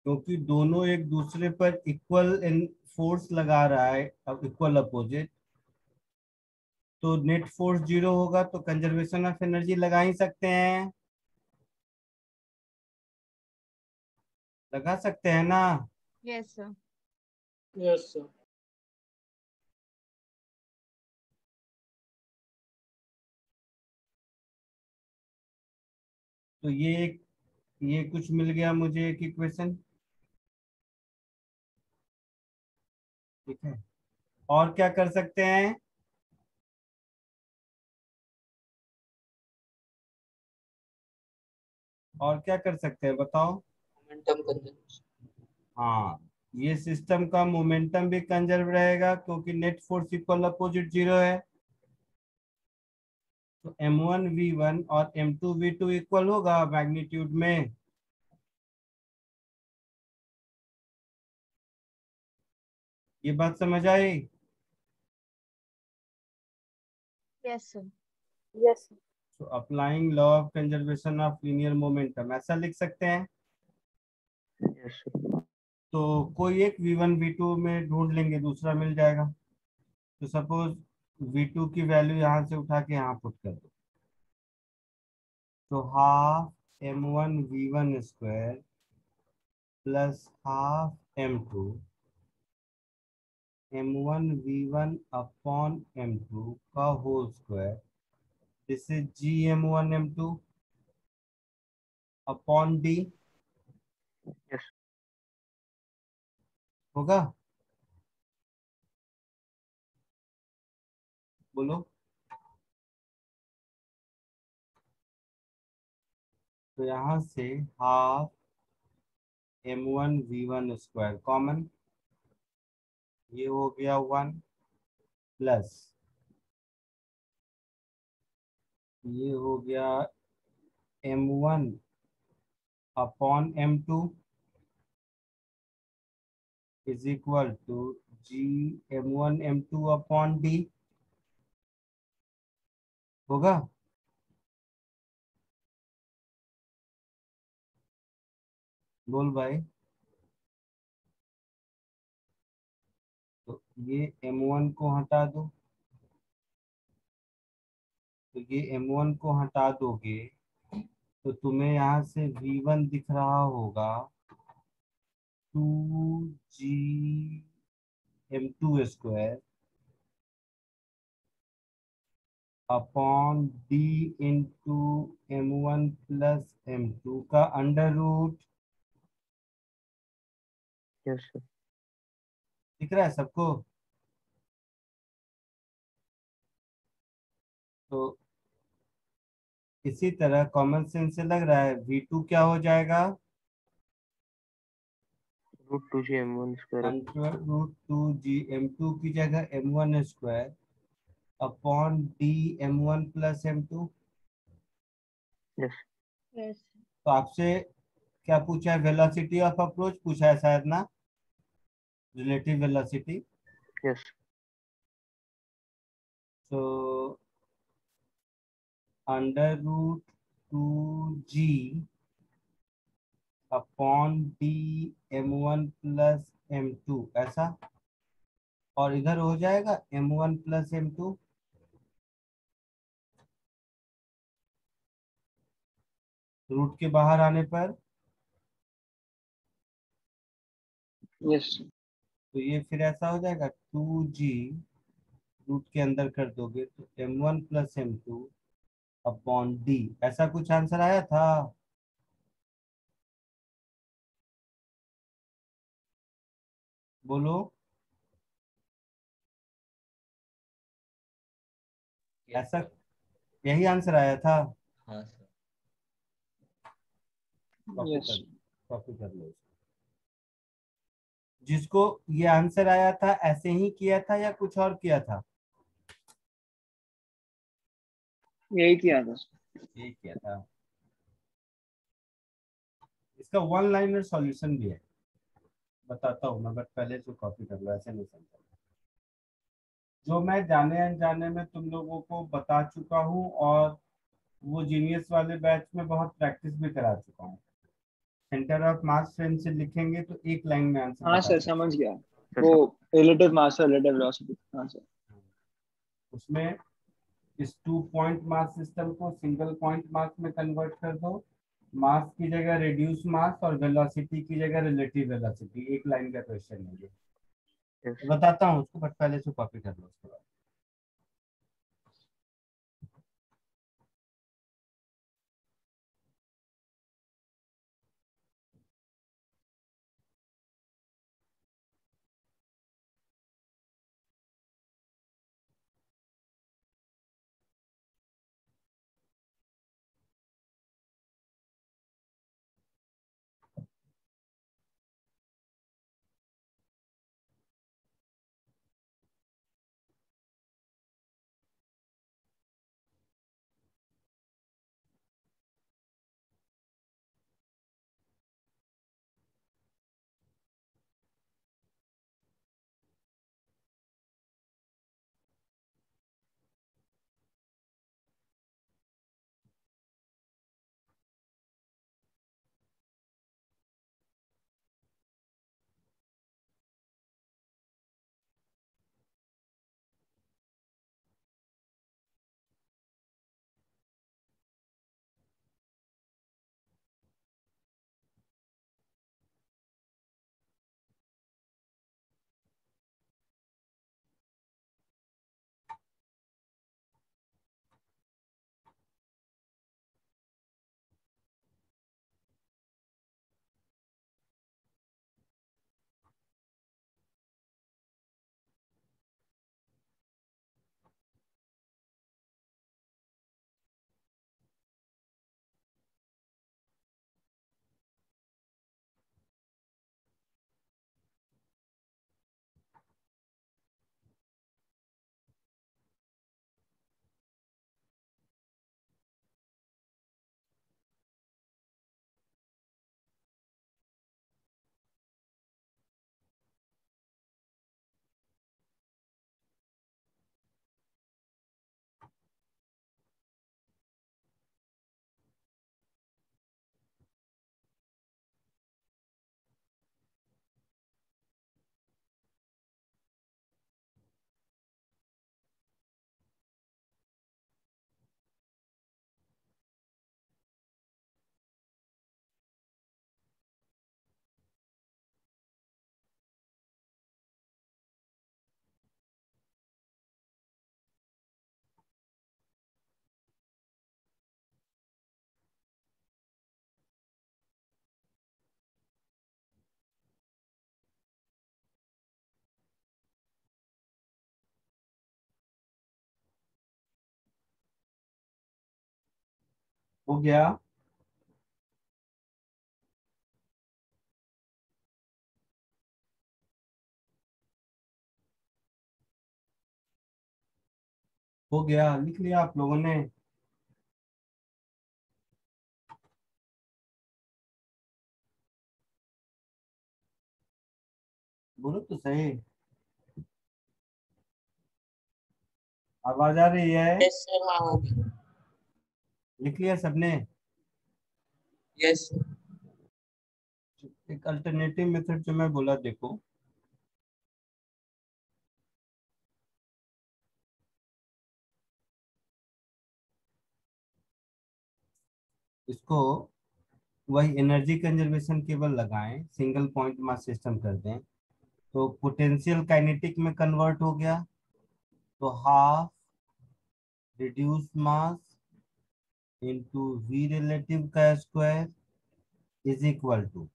क्योंकि दोनों एक दूसरे पर इक्वल फोर्स लगा रहा है, अब इक्वल अपोजिट, तो नेट फोर्स जीरो होगा, तो कंजर्वेशन ऑफ एनर्जी लगा ही सकते हैं, लगा सकते हैं ना?
Yes, sir.
Yes, sir.
तो ये कुछ मिल गया मुझे एक इक्वेशन, ठीक है। और क्या कर सकते हैं? और क्या कर सकते हैं बताओ?
Momentum conservation.
हाँ, ये सिस्टम का मोमेंटम भी कंजर्व रहेगा, क्योंकि net force equal opposite zero है, तो M1 V1 और M2 V2 इक्वल होगा मैग्नीट्यूड में। ये बात समझ आई?
Yes, sir.
Yes, sir.
तो applying law of conservation of linear momentum ऐसा लिख सकते हैं।
Yes, sir.
तो कोई एक V1 V2 में ढूंढ लेंगे, दूसरा मिल जाएगा। तो सपोज V2 की वैल्यू यहाँ से उठा के यहाँ पुट कर दो, तो half M1 V1 plus half M1 upon M2 का whole square, this is GM1 M2 upon D,
Yes.
होगा? बोलो। तो यहाँ से हाफ M1 V1 कॉमन, ये हो गया 1, प्लस ये हो गया M1 upon M2 is equal to GM1 M2 upon D, होगा? बोल भाई। तो ये M1 को हटा दो, तो ये M1 को हटा दोगे तो तुम्हें यहाँ से V1 दिख रहा होगा 2GM2 upon D into M1 plus M2 का अंडर रूट।
Yes, sir.
दिख रहा है सबको? तो इसी तरह कॉमन सेंस से लग रहा है V2 क्या हो जाएगा?
√2GM1
अंडर रूट 2GM2 की जगह M1 upon D M1 plus M2।
Yes.
Yes.
तो आपसे क्या पूछा है? वेलोसिटी ऑफ अप्रोच पूछा है शायद ना, रिलेटिव वेलोसिटी।
Yes.
तो under root 2G upon D M1 plus M2 ऐसा, और इधर हो जाएगा M1 प्लस M2। रूट के बाहर आने पर
Yes.
तो ये फिर ऐसा हो जाएगा 2G, रूट के अंदर कर दोगे तो M1 plus M2 upon D, ऐसा कुछ आंसर आया था? बोलो। ऐसा यही आंसर आया था?
हाँ सर।
Copy
Yes.
कर लो इसको। जिसको ये आंसर आया था ऐसे ही किया था या कुछ और किया था?
यही किया था।
ये किया था। इसका वन लाइनर सॉल्यूशन भी है, बताता हूँ मैं, बट पहले से कॉपी कर लो, ऐसे नहीं समझा। जो मैं जाने अनजाने में तुम लोगों को बता चुका हूँ और वो जीनियस वाले बैच में बहुत प्रैक्टिस भी करा चुका हूँ। सेंटर ऑफ मास फ्रेम से लिखेंगे तो एक लाइन में आंसर
हाँ
बता
सर
सकते
समझ गया।
सर
वो रिलेटिव मास और रिलेटिव वेलोसिटी। हाँ सर।
हैं। उसमें इस 2 पॉइंट मास सिस्टम को सिंगल पॉइंट मास में कन्वर्ट कर दो। मास की जगह रिड्यूस मास और वेलोसिटी की जगह रिलेटिव वेलोसिटी। एक लाइन का क्वेश्चन है ये।
यस
बताता हूँ उसको, बट पहले से कॉपी कर लो उसके बाद। हो गया? हो गया, लिख लिया आप लोगों ने? बोलो तो सही, आवाज आ रही है?
यस सर हाँ हो गया।
लिख लिया सबने?
यस
एक अल्टरनेटिव मेथड जो मैं बोला, देखो इसको वही एनर्जी कंजर्वेशन केवल लगाएं, सिंगल पॉइंट मास सिस्टम कर दें तो पोटेंशियल काइनेटिक में कन्वर्ट हो गया। तो half reduce mass into v relative का square is equal to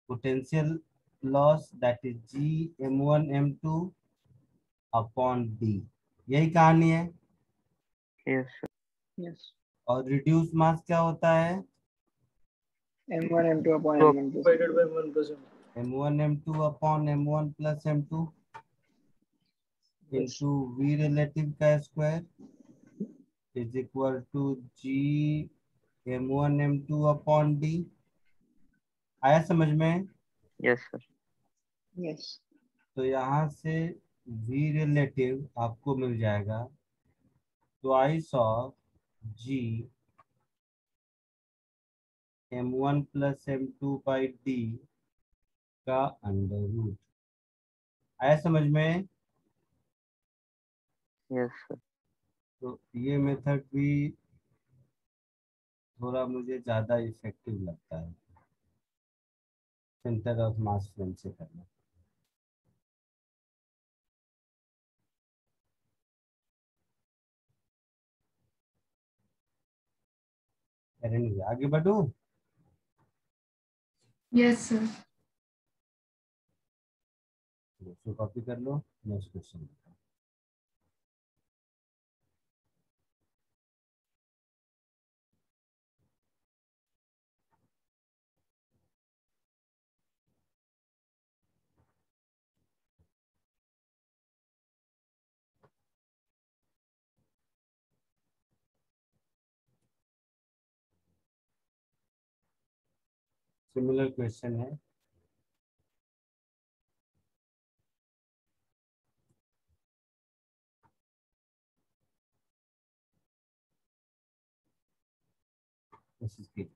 potential loss that is G m1 m2 upon d. यही कहानी है।
Yes
yes.
और रिड्यूस मास क्या होता है?
M1 M2 अपॉन
तो
M1
divided by 1%।
m1 m2 upon m1 plus m2 into v relative का square is equal to g m1 m2 upon d। आया समझ में?
Yes, sir.
Yes.
तो यहाँ से v रिलेटिव आपको मिल जाएगा twice of g m1 plus m2 by d का अंडर रूट। आया समझ में?
Yes, sir.
तो ये मेथड भी थोड़ा मुझे ज़्यादा इफेक्टिव लगता है सेंटर ऑफ मास फ्रेम से करना। आगे बढ़ूं?
Yes sir.
इसको कॉपी कर लो, नेक्स्ट क्वेश्चन। सिमिलर क्वेश्चन है। कोशिश कीजिए।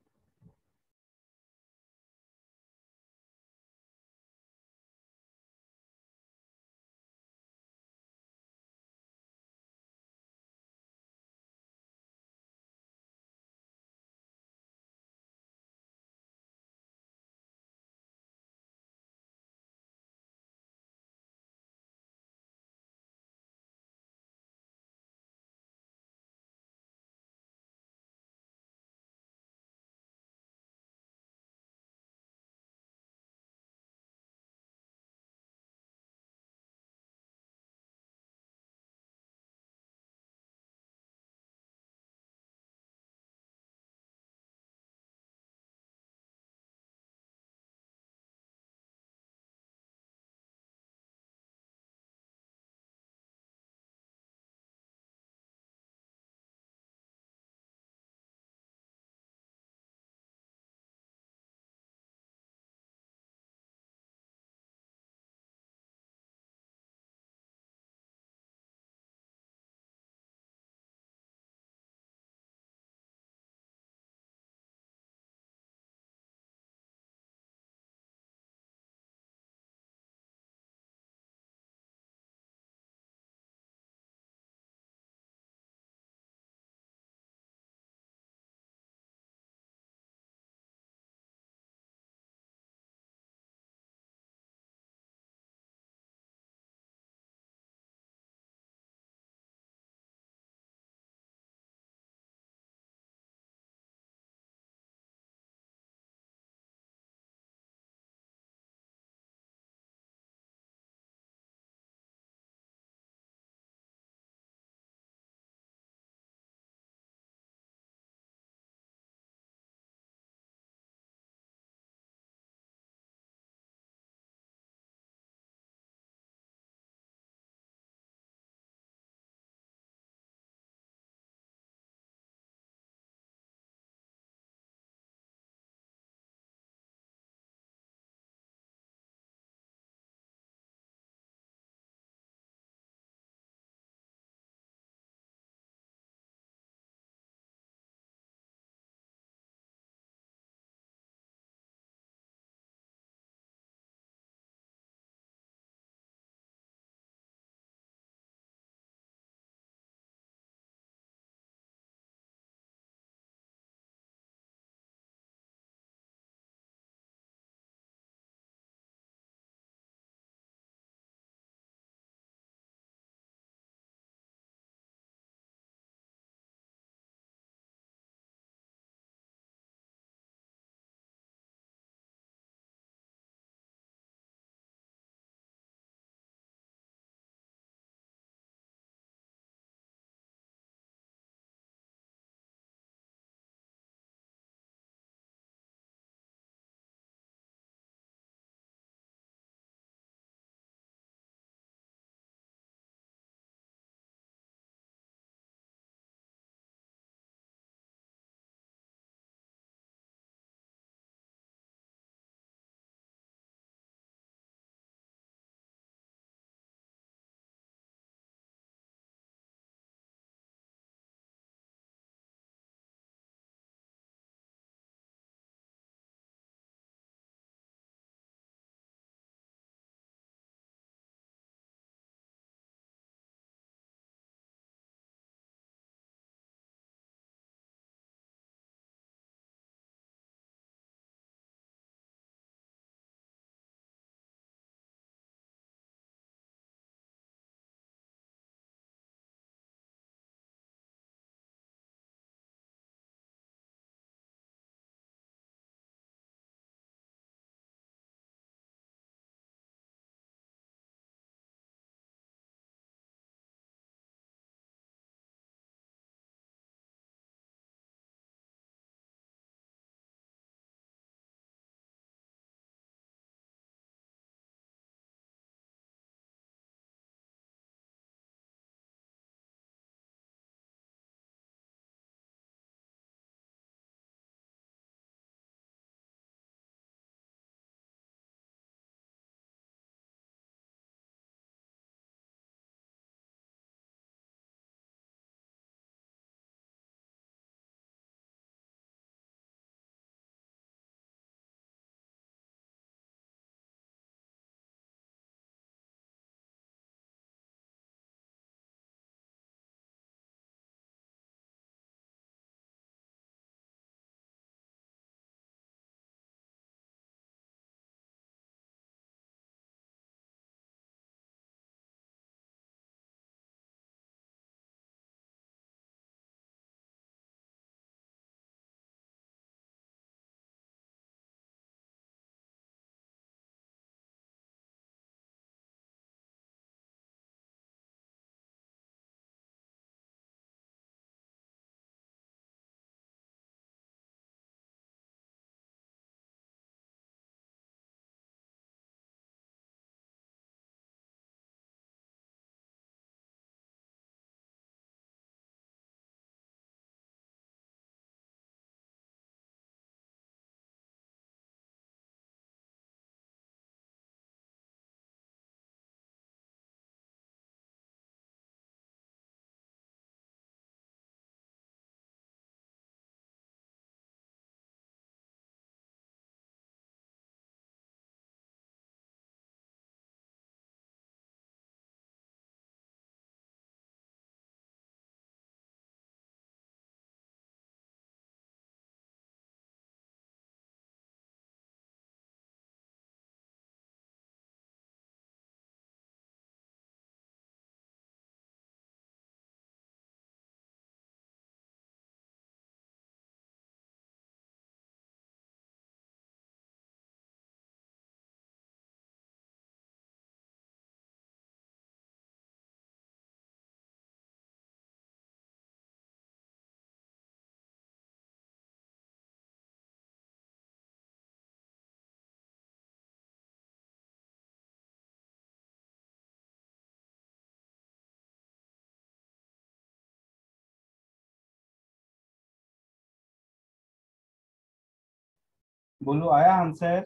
बोलो आया आंसर?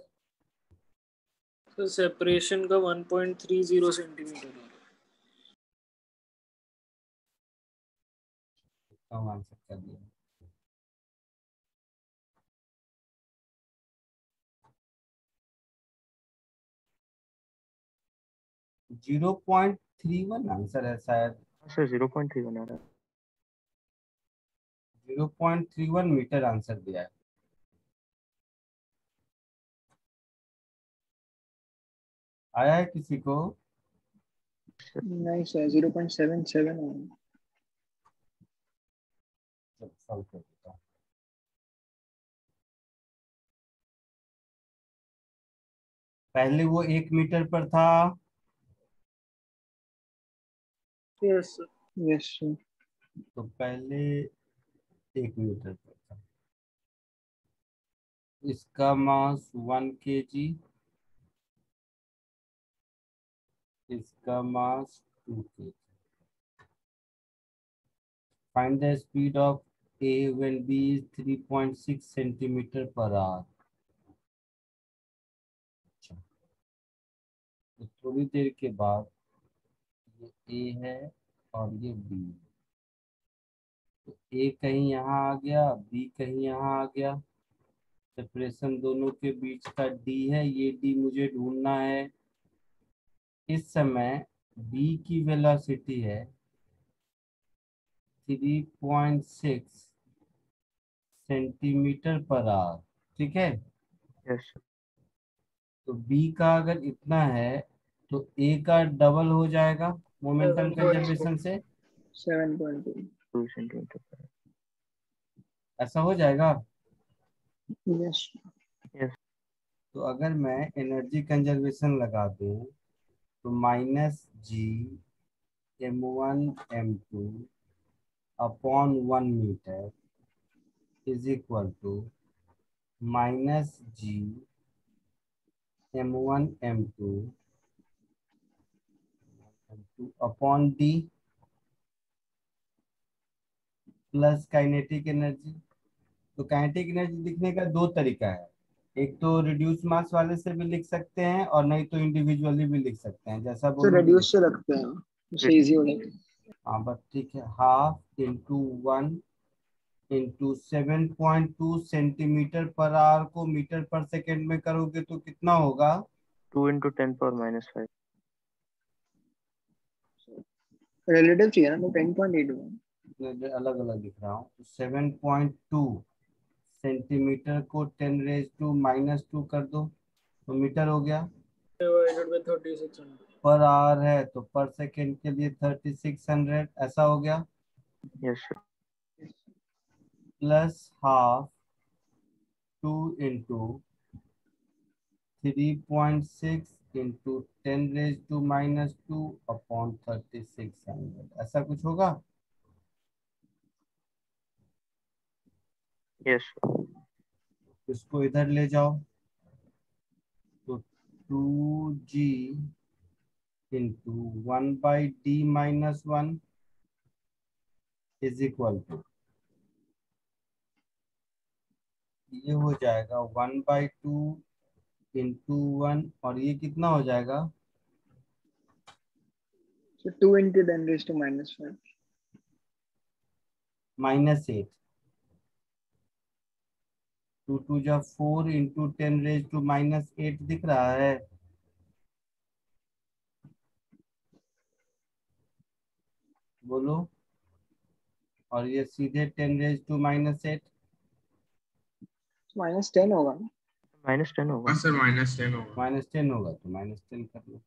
तो सेपरेशन का 1.30 सेंटीमीटर है।
कम आंसर कर दिया। Zero point three one answer है शायद।
सर 0.3 बना रहा है।
0.31 मीटर आंसर दिया है। आया है किसी को?
नहीं सर 0.77 है।
जब सॉल्व कर देता हूँ। पहले वो 1 मीटर पर था।
Yes sir.
Yes sir.
तो पहले 1 मीटर पर था। इसका मास 1 kg, इसका मास 2 kg। Find the speed of A when B is 3.6 centimeter per hour. अच्छा, तो थोड़ी देर के बाद ये A है और ये B। तो A कहीं यहाँ आ गया, B कहीं यहाँ आ गया। सेपरेशन दोनों के बीच का D है, ये D मुझे ढूंढना है। इस समय B की वेलोसिटी है 3.6 सेंटीमीटर पर आवर। ठीक है,
यस सर।
तो B का अगर इतना है तो A का डबल हो जाएगा मोमेंटम कंजर्वेशन से।
7.2।
2 सेंटीमीटर पर।
ऐसा हो जाएगा।
यस।
यस।
तो अगर मैं एनर्जी कंजर्वेशन लगा दूं तो -G m1 m2 upon 1 metre is equal to -G m1 m2 upon D plus kinetic energy. तो काइनेटिक एनर्जी लिखने का दो तरीका है। एक तो रिड्यूस मास वाले से भी लिख सकते हैं और नहीं तो इंडिविजुअली भी लिख सकते हैं, जैसा
तो
बोलोगे।
रेडियस से रखते हैं, उससे इजी हो जाएगा।
हाँ बस ठीक है। 1/2 × 1 × 7.2 सेंटीमीटर पर आवर को मीटर पर सेकेंड में करोगे तो कितना होगा?
2 × 10⁻⁵।
रिलेटिव चाहिए ना, तो 10.8 हुआ।
अलग अलग लिख रहा हूँ। 7.2 सेंटीमीटर को 10⁻⁻² कर दो तो मीटर हो गया।
Divided by 3600।
पर आवर है तो पर सेकेंड के लिए 3600 ऐसा हो गया।
Yes sir.
Plus half 2 into 3.6 into 10⁻² upon 3600 ऐसा कुछ होगा।
Yes sir.
इसको इधर ले जाओ तो 2G into 1/D-1 is equal to, ये हो जाएगा 1/2 इंटू 1 और ये कितना हो जाएगा?
So 2 into 10⁻⁻⁵।
-8। 2 2 जा 4 इंटू 10⁻⁻8 दिख रहा है। बोलो। और ये सीधे 10⁻⁻8।
-10 होगा ना।
-10 होगा।
हाँ सर -10 होगा।
-10 होगा तो -10 कर लो।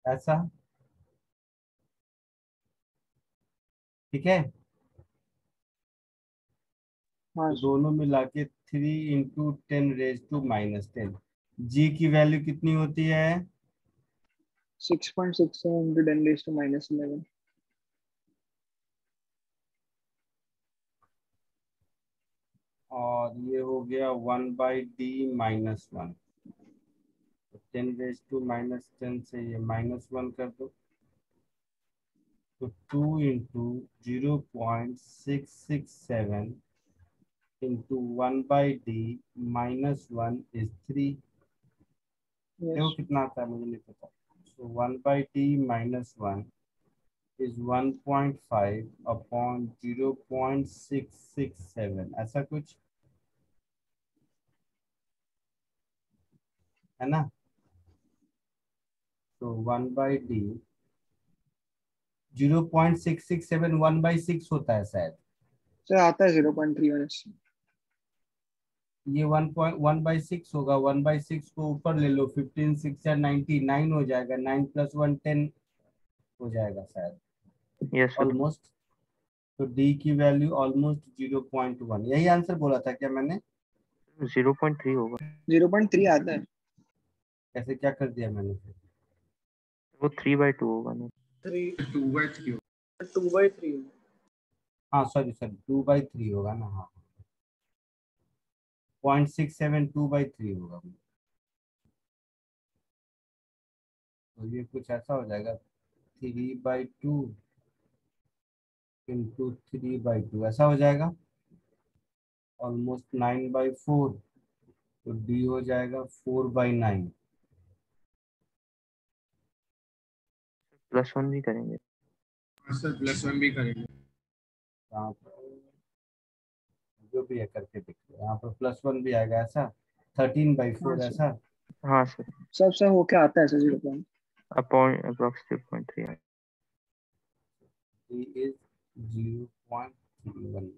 ऐसा ठीक है।
हाँ
तो दोनों मिला के 3 इंटू 10⁻⁻10। जी की वैल्यू कितनी होती है?
6.67 into 10⁻⁻11।
और ये हो गया 1/D-1। 10⁻⁻10 से ये -1 कर दो, तो 2 इंटू 0.667 इंटू 1/d -1 इज 3। देखो
Yes.
कितना आता है, मुझे नहीं पता। सो 1/d -1 इज 1.5 अपॉन 0.667, ऐसा कुछ है ना। तो 1/d 0.667 1/6 होता है शायद।
सर आता है 0.3
ये 1.1/6 होगा। 1/6 को ऊपर ले लो, 15 6 या 90, 9 हो जाएगा। 9 + 1 10 हो जाएगा शायद,
Yes, sir.
ऑलमोस्ट। तो डी की वैल्यू ऑलमोस्ट 0.1। यही आंसर बोला था क्या मैंने?
0.3 होगा।
0.3 आता है।
कैसे क्या कर दिया मैंने फिर?
वो 3/2 होगा ना।
2/3
हाँ सॉरी 2/3 होगा ना। हाँ 0.67 2/3 होगा। तो ये कुछ ऐसा हो जाएगा, 3/2 इंटू 3/2 ऐसा हो जाएगा, ऑलमोस्ट 9/4। तो डी हो जाएगा 4/9।
+1 भी करेंगे।
सर +1 भी करेंगे।
यहाँ पर जो भी है करके देखिए, यहाँ पर +1 भी आएगा ऐसा, 13/4
हाँ सर।
ऐसा।
हाँ सर,
सब सर होके आता है sir 0.
Upon approx 3.3।
D is 0.31।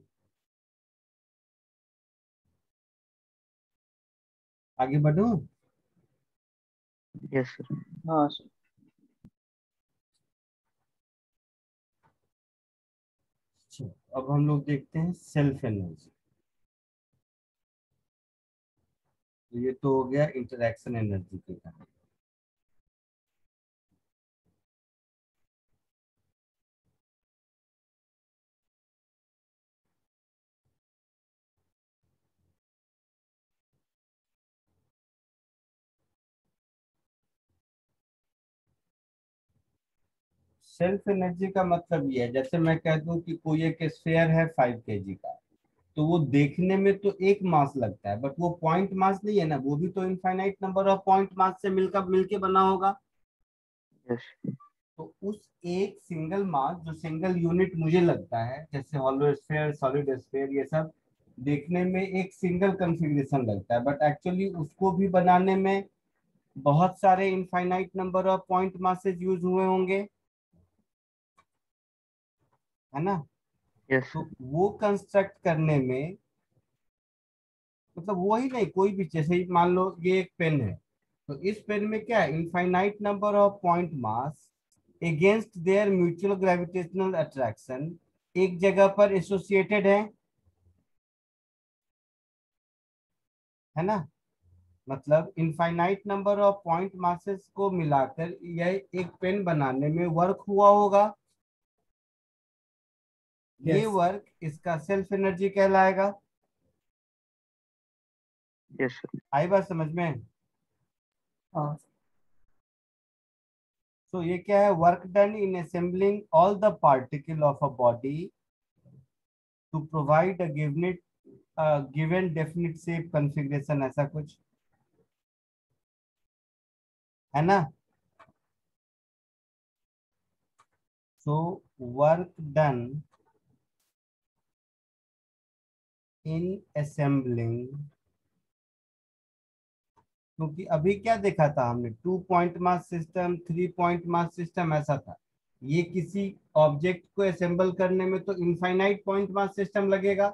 आगे बढ़ूं?
Yes sir.
हाँ सर।
चलो, अब हम लोग देखते हैं सेल्फ एनर्जी। तो ये तो हो गया इंटरैक्शन एनर्जी के कारण। सेल्फ एनर्जी का मतलब ये है, जैसे मैं कह दूं कि कोई एक स्फीयर है 5 kg का, तो वो देखने में तो एक मास लगता है, बट वो पॉइंट मास नहीं है ना, वो भी तो infinite number of point mass से मिलकर मिलके बना होगा।
यस।
तो उस एक सिंगल मास, जो सिंगल यूनिट मुझे लगता है, जैसे हॉलो स्फीयर, सॉलिड स्फीयर, ये सब देखने में एक सिंगल कॉन्फ़िगरेशन लगता है, बट एक्चुअली उसको भी बनाने में बहुत सारे infinite number of point masses use हुए होंगे, है ना।
यस
तो
सर।
वो कंस्ट्रक्ट करने में, मतलब वो ही नहीं, कोई भी, जैसे ही मान लो ये एक पेन है, तो इस पेन में क्या है, infinite number of point mass against their mutual gravitational attraction एक जगह पर एसोसिएटेड है ना। मतलब infinite number of point masses को मिलाकर यह एक पेन बनाने में वर्क हुआ होगा। ये वर्क इसका सेल्फ एनर्जी कहलाएगा।
Yes sir.
आई बात समझ में?
हाँ
तो ये क्या है, work done in assembling all the particle of a body to provide a given definite shape configuration, ऐसा कुछ है ना। So work done in assembling, क्योंकि अभी क्या देखा था हमने, 2 point mass system, 3 point mass system, ऐसा था। ये किसी ऑब्जेक्ट को असेंबल करने में तो इनफाइनाइट पॉइंट मास सिस्टम लगेगा।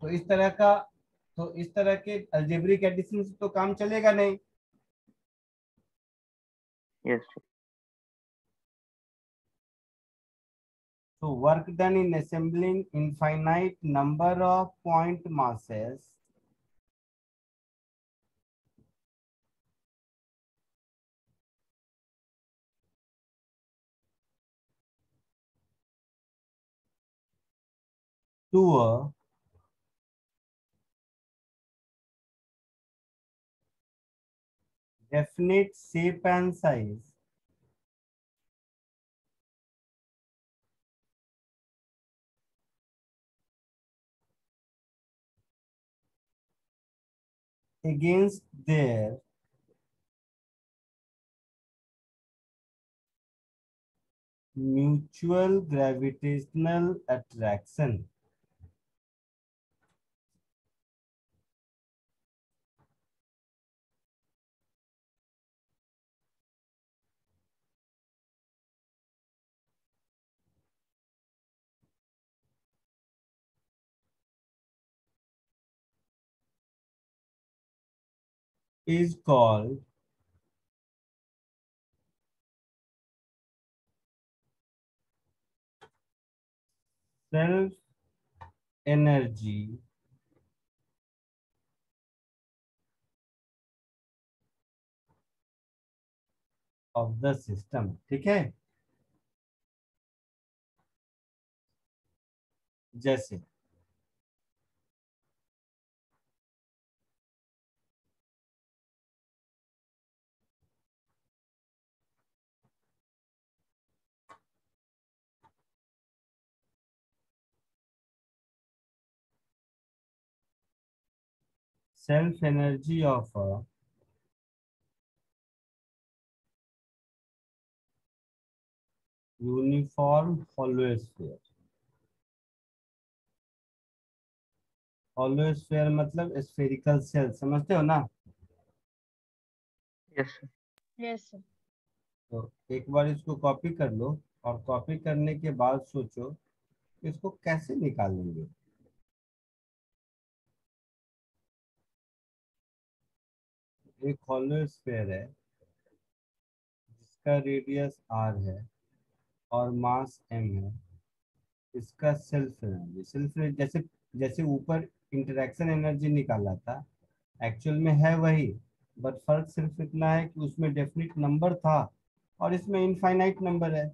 तो इस तरह का, तो इस तरह के अलजेब्रिक एडिशन से तो काम चलेगा नहीं।
Yes sir.
So work done in assembling infinite number of point masses to a definite shape and size against their mutual gravitational attraction. Is called self energy of the system. ठीक है, जैसे self energy of a uniform hollow sphere. hollow sphere मतलब spherical shell, समझते हो ना?
Yes, sir.
Yes, sir.
तो एक बार इसको कॉपी कर लो और कॉपी करने के बाद सोचो कि इसको कैसे निकालेंगे. एक hollow sphere है जिसका रेडियस r है और मास m है. इसका सेल्फ एनर्जी, जैसे जैसे ऊपर इंटरेक्शन एनर्जी निकाला था, एक्चुअल में है वही, बट फर्क सिर्फ इतना है कि उसमें डेफिनेट नंबर था और इसमें इनफाइनाइट नंबर है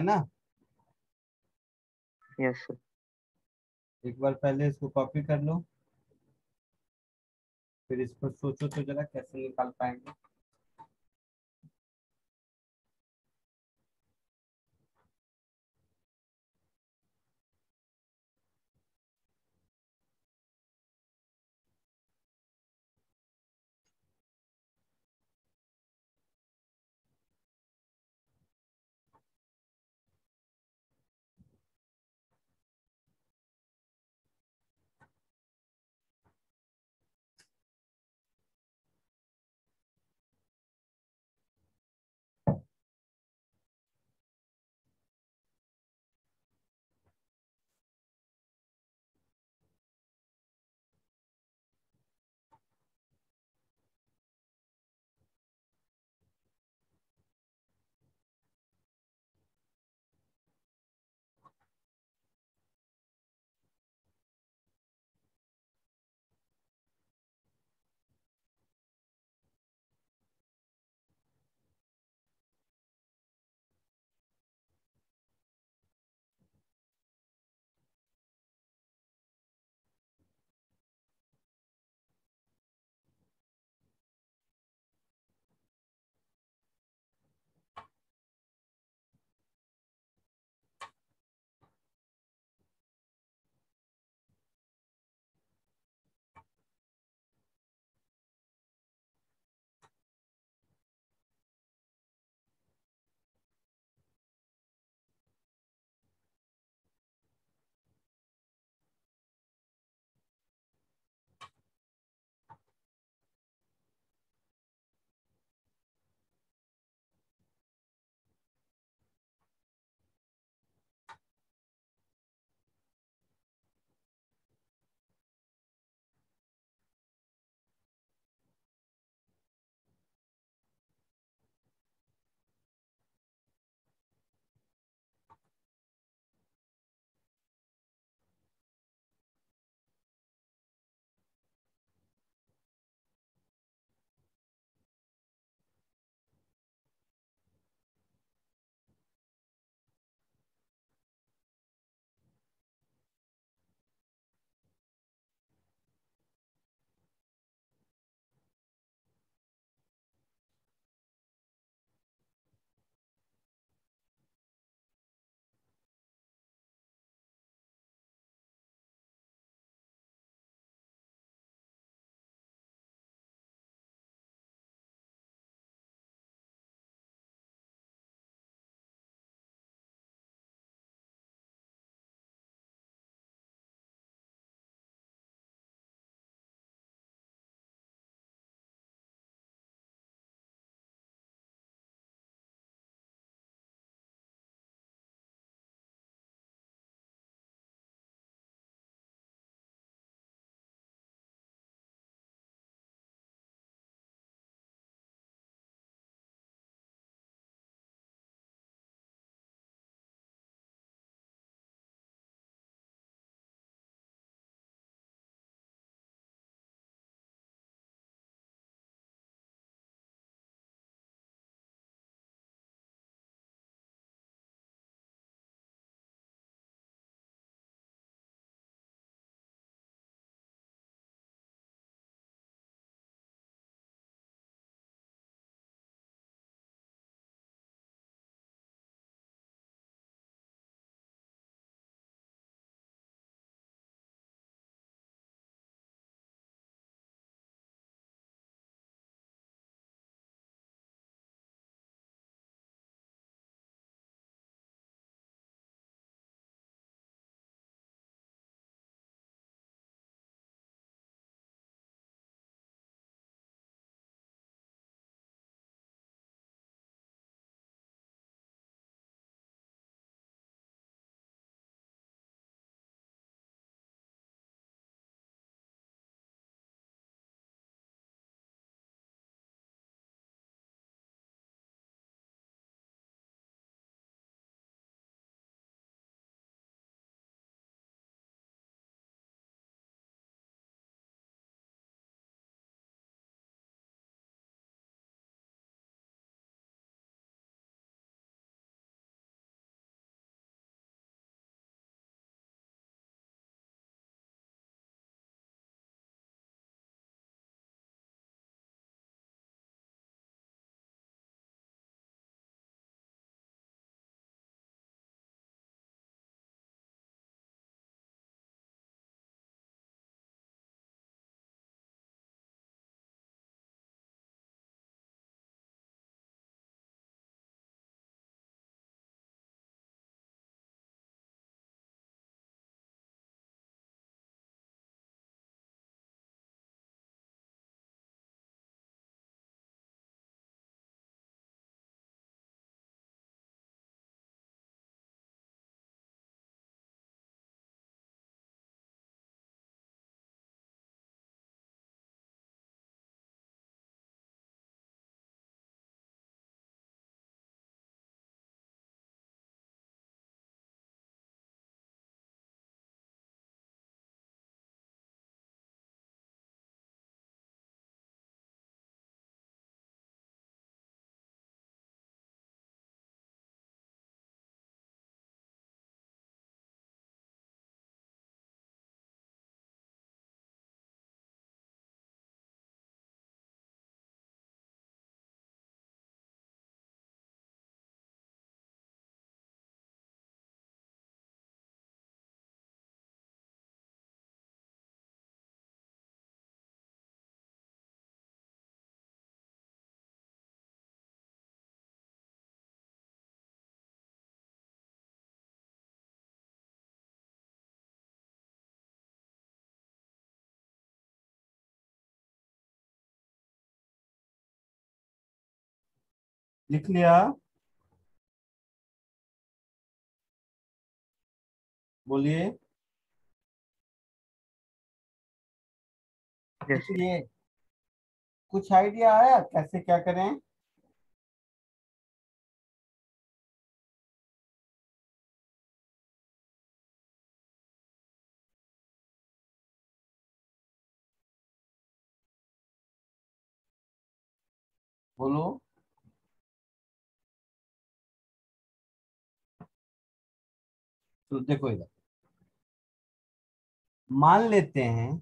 ना?
Yes, sir.
एक बार पहले इसको कॉपी कर लो, फिर इस पर सोचो तो जरा कैसे निकाल पाएंगे. लिख लिया? बोलिए।
Yes,
लिख लिए? कुछ आइडिया आया कैसे क्या करें? बोलो। तो देखो इधर, मान लेते हैं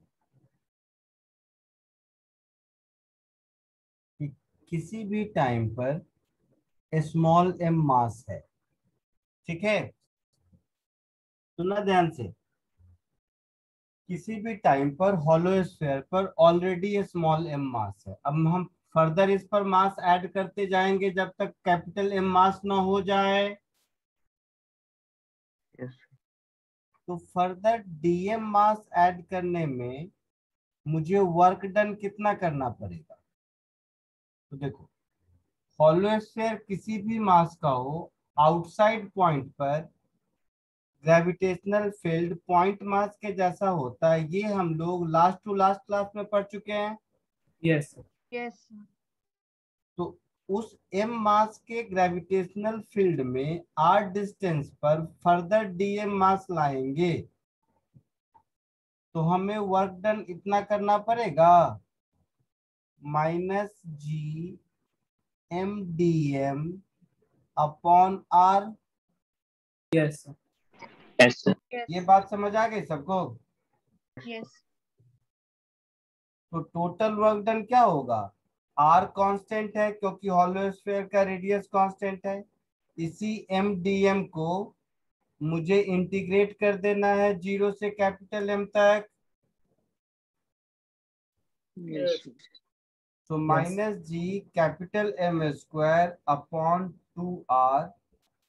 कि किसी भी टाइम पर स्मॉल एम मास है, ठीक है? सुनना ध्यान से। किसी भी टाइम पर हॉलो स्फीयर पर ऑलरेडी स्मॉल एम मास है। अब हम फर्दर इस पर मास ऐड करते जाएंगे जब तक कैपिटल एम मास ना हो जाए।
yes,
तो फर्दर डीएम मास ऐड करने में मुझे वर्क डन कितना करना पड़ेगा? तो देखो, हॉलो स्फीयर किसी भी मास का हो, आउटसाइड पॉइंट पर ग्रेविटेशनल फील्ड पॉइंट मास के जैसा होता है। ये हम लोग लास्ट टू लास्ट क्लास में पढ़ चुके हैं।
Yes
Yes, sir.
तो उस एम मास के ग्रेविटेशनल फील्ड में आर डिस्टेंस पर फर्दर डीएम मास लाएंगे तो हमें वर्क डन इतना करना पड़ेगा, -g mdm upon R.
Yes
yes, sir.
Yes,
ये बात समझ आ गई सबको?
yes,
तो टोटल वर्क डन क्या होगा? आर कांस्टेंट है क्योंकि हॉलो स्फीयर का रेडियस कांस्टेंट है। इसी एम डी एम को मुझे इंटीग्रेट कर देना है 0 से कैपिटल एम तक।
यस
तो -g capital M square upon 2r,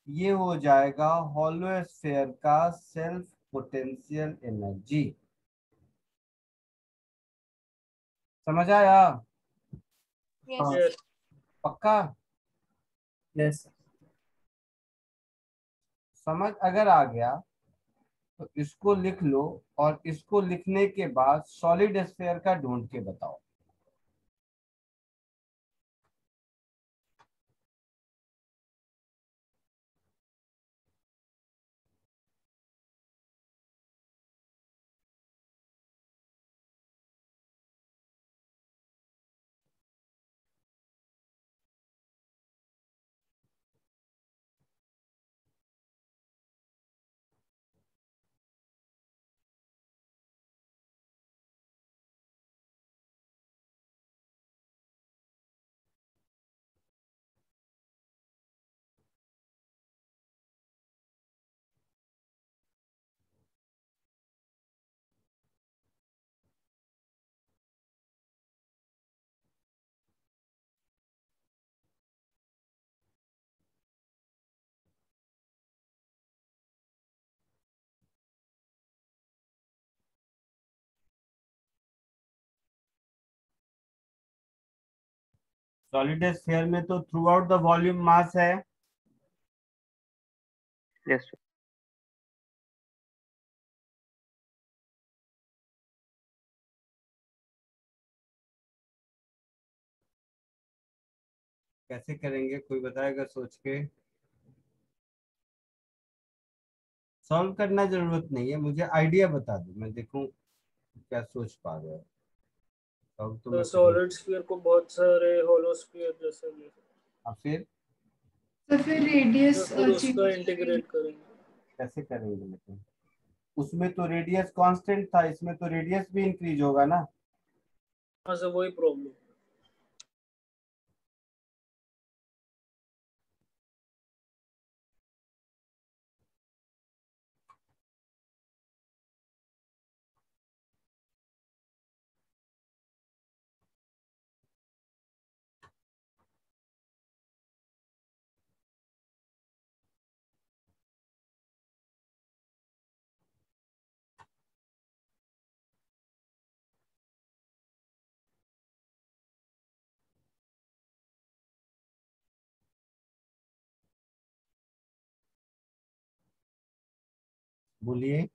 ये हो जाएगा हॉलो स्फीयर का सेल्फ पोटेंशियल एनर्जी। समझ आया?
yes,
यस
पक्का?
यस
समझ अगर आ गया तो इसको लिख लो, और इसको लिखने के बाद सॉलिड स्फीयर का ढूंढ के बताओ। सॉलिड स्फीयर में तो through out the volume mass है।
Yes, sir.
कैसे करेंगे कोई बताएगा सोच के? सॉल्व करना जरूरत नहीं है, मुझे आइडिया बता दो, मैं देखूं क्या सोच पा रहे हो। सॉल्व तो
तो
मैं कर ही।
सॉलिड स्फीयर को बहुत सारे होलो स्फीयर जैसे ले
और फिर
तो फिर रेडियस
फिर उसका
चेंज करेंगे।
इंटीग्रेट करेंगे।
कैसे करेंगे लेकिन? उसमें तो रेडियस कांस्टेंट था, इसमें तो रेडियस भी इंक्रीज होगा ना।
हाँ सर वही प्रॉब्लम।
बोलिए।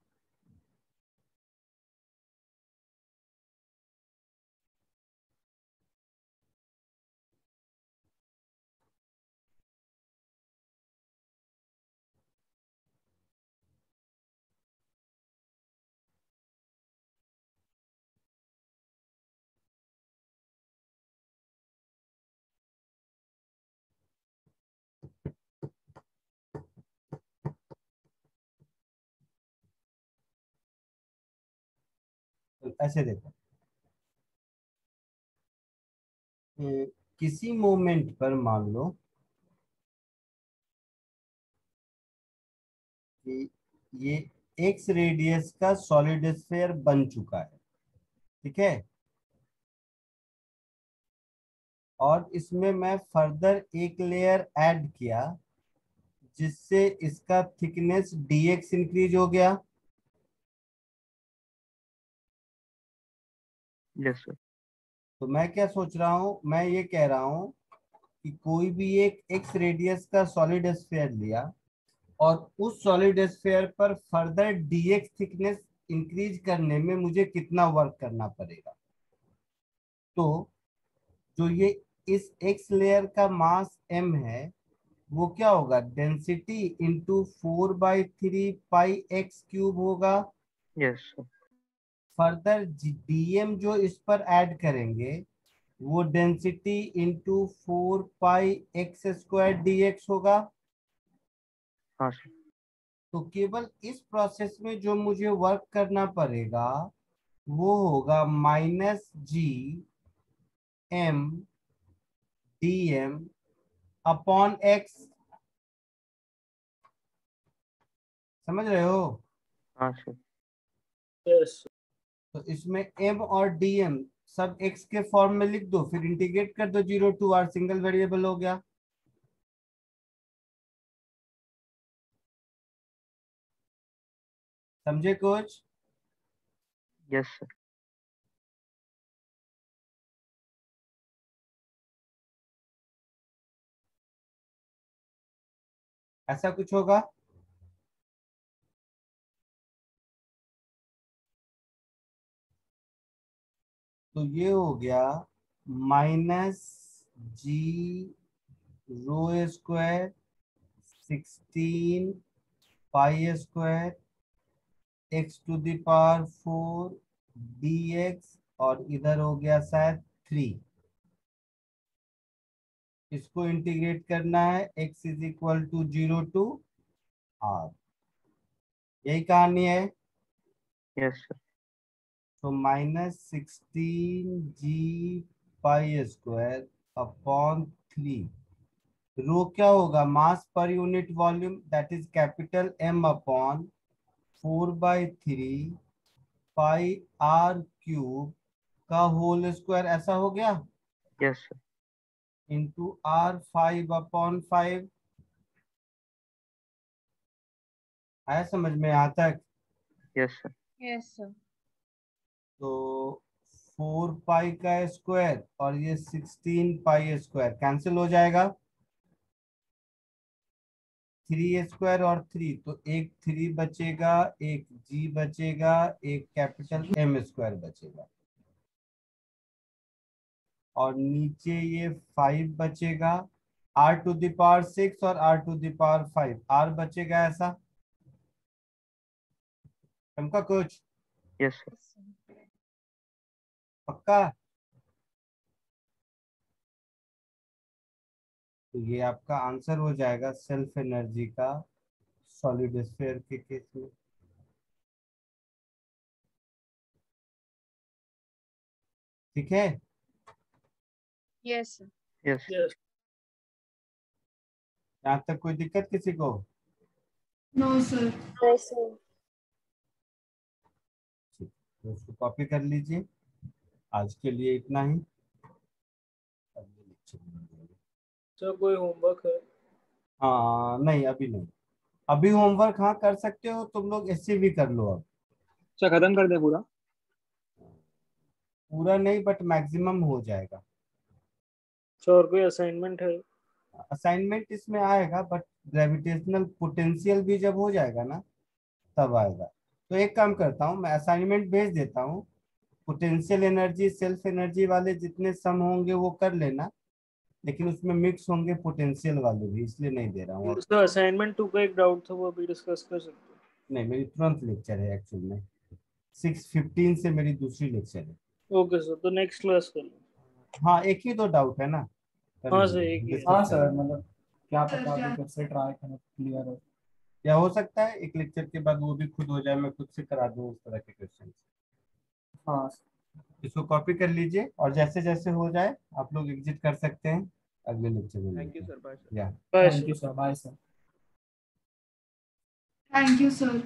तो ऐसे देखो, किसी मोमेंट पर मान लो कि ये एक्स रेडियस का सॉलिड स्फीयर बन चुका है, ठीक है, और इसमें मैं फर्दर एक लेयर ऐड किया जिससे इसका थिकनेस dx इंक्रीज हो गया।
Yes sir.
तो मैं क्या सोच रहा हूँ, मैं ये कह रहा हूँ कि कोई भी एक एक्स रेडियस का सॉलिड स्फीयर लिया और उस सॉलिड स्फीयर पर फर्दर dx थिकनेस इंक्रीज करने में मुझे कितना वर्क करना पड़ेगा। तो जो ये इस एक्स लेयर का मास m है वो क्या होगा, डेंसिटी इंटू 4/3 पाई x³ होगा।
Yes sir.
फर्दर dm जो इस पर ऐड करेंगे वो डेंसिटी इंटू 4 पाई x² होगा।
हाँ सर।
तो केवल इस प्रोसेस में जो मुझे वर्क करना पड़ेगा वो होगा -GM/dm/x। समझ रहे हो?
हाँ सर।
यस।
तो इसमें m और dm सब x के फॉर्म में लिख दो, फिर इंटीग्रेट कर दो 0 to r, सिंगल वेरिएबल हो गया। समझे कुछ?
Yes sir.
ऐसा कुछ होगा। तो ये हो गया -g ρ² 16 π² x⁴ dx, और इधर हो गया शायद 3। इसको इंटीग्रेट करना है x = 0 to r। यही कहानी है।
Yes sir.
तो -16g π² 3। रो क्या होगा, mass per unit volume, that is capital M/4/3 πr³ का होल स्क्वायर, ऐसा हो गया,
यस सर।
Into r 5/5। आया समझ में यहाँ तक?
Yes sir.
Yes, sir.
तो 4 पाई का स्क्वायर और ये 16 पाई² कैंसिल हो जाएगा, 3 स्क्वायर और 3, तो एक 3 बचेगा, एक g बचेगा, एक कैपिटल M² बचेगा, और नीचे ये 5 बचेगा, r⁶ और r⁵ r बचेगा, ऐसा समझा कुछ?
Yes sir.
Yes, sir.
पक्का? तो ये आपका आंसर हो जाएगा सेल्फ एनर्जी का सॉलिड स्फीयर के केस में। ठीक है?
Yes, sir.
यस।
यस।
यहाँ तक कोई दिक्कत किसी को?
No sir.
ठीक, तो उसको कॉपी कर लीजिए। आज के लिए इतना ही। अगले लेक्चर में मिलेंगे।
सर कोई होमवर्क है?
हाँ नहीं, अभी नहीं। अभी होमवर्क हाँ कर सकते हो तुम लोग, ऐसे भी कर लो अब।
सर खत्म कर दे पूरा।
पूरा नहीं, बट मैक्सिमम हो जाएगा।
सर और कोई असाइनमेंट है?
असाइनमेंट इसमें आएगा, बट ग्रेविटेशनल पोटेंशियल भी जब हो जाएगा ना तब आएगा। तो एक काम करता हूँ, मैं असाइनमेंट भेज देता हूँ, पोटेंशियल एनर्जी सेल्फ एनर्जी वाले जितने सम होंगे वो कर लेना, लेकिन उसमें मिक्स होंगे पोटेंशियल वाले भी, इसलिए नहीं दे रहा हूँ।
उसका असाइनमेंट 2 का एक डाउट था, वो अभी डिस्कस कर सकते हैं।
नहीं, मेरी तुरंत लेक्चर है एक्चुअल में, 6:15 से मेरी दूसरी लेक्चर है।
ओके सर, तो नेक्स्ट क्लास कर लो।
हाँ, एक ही दो डाउट है ना? कर
हाँ
लीजिए,
सर, एक ही है।
discuss
हाँ
कर
सर,
लीजिए।
मतलब क्या
सर,
पता
क्या?
अभी कैसे ट्राई करें क्लियर हो।
या हो सकता है एक लेक्चर के बाद वो भी खुद हो जाए, मैं खुद से करा दूं उस तरह के क्वेश्चन।
हाँ
इसको कॉपी कर लीजिए और जैसे जैसे हो जाए आप लोग एग्जिट कर सकते हैं, अगले लेक्चर में
थैंक यू
मिलते हैं।
Sir, bye sir.
या
bye
thank
sir.
You sir, bye sir.
Thank you sir.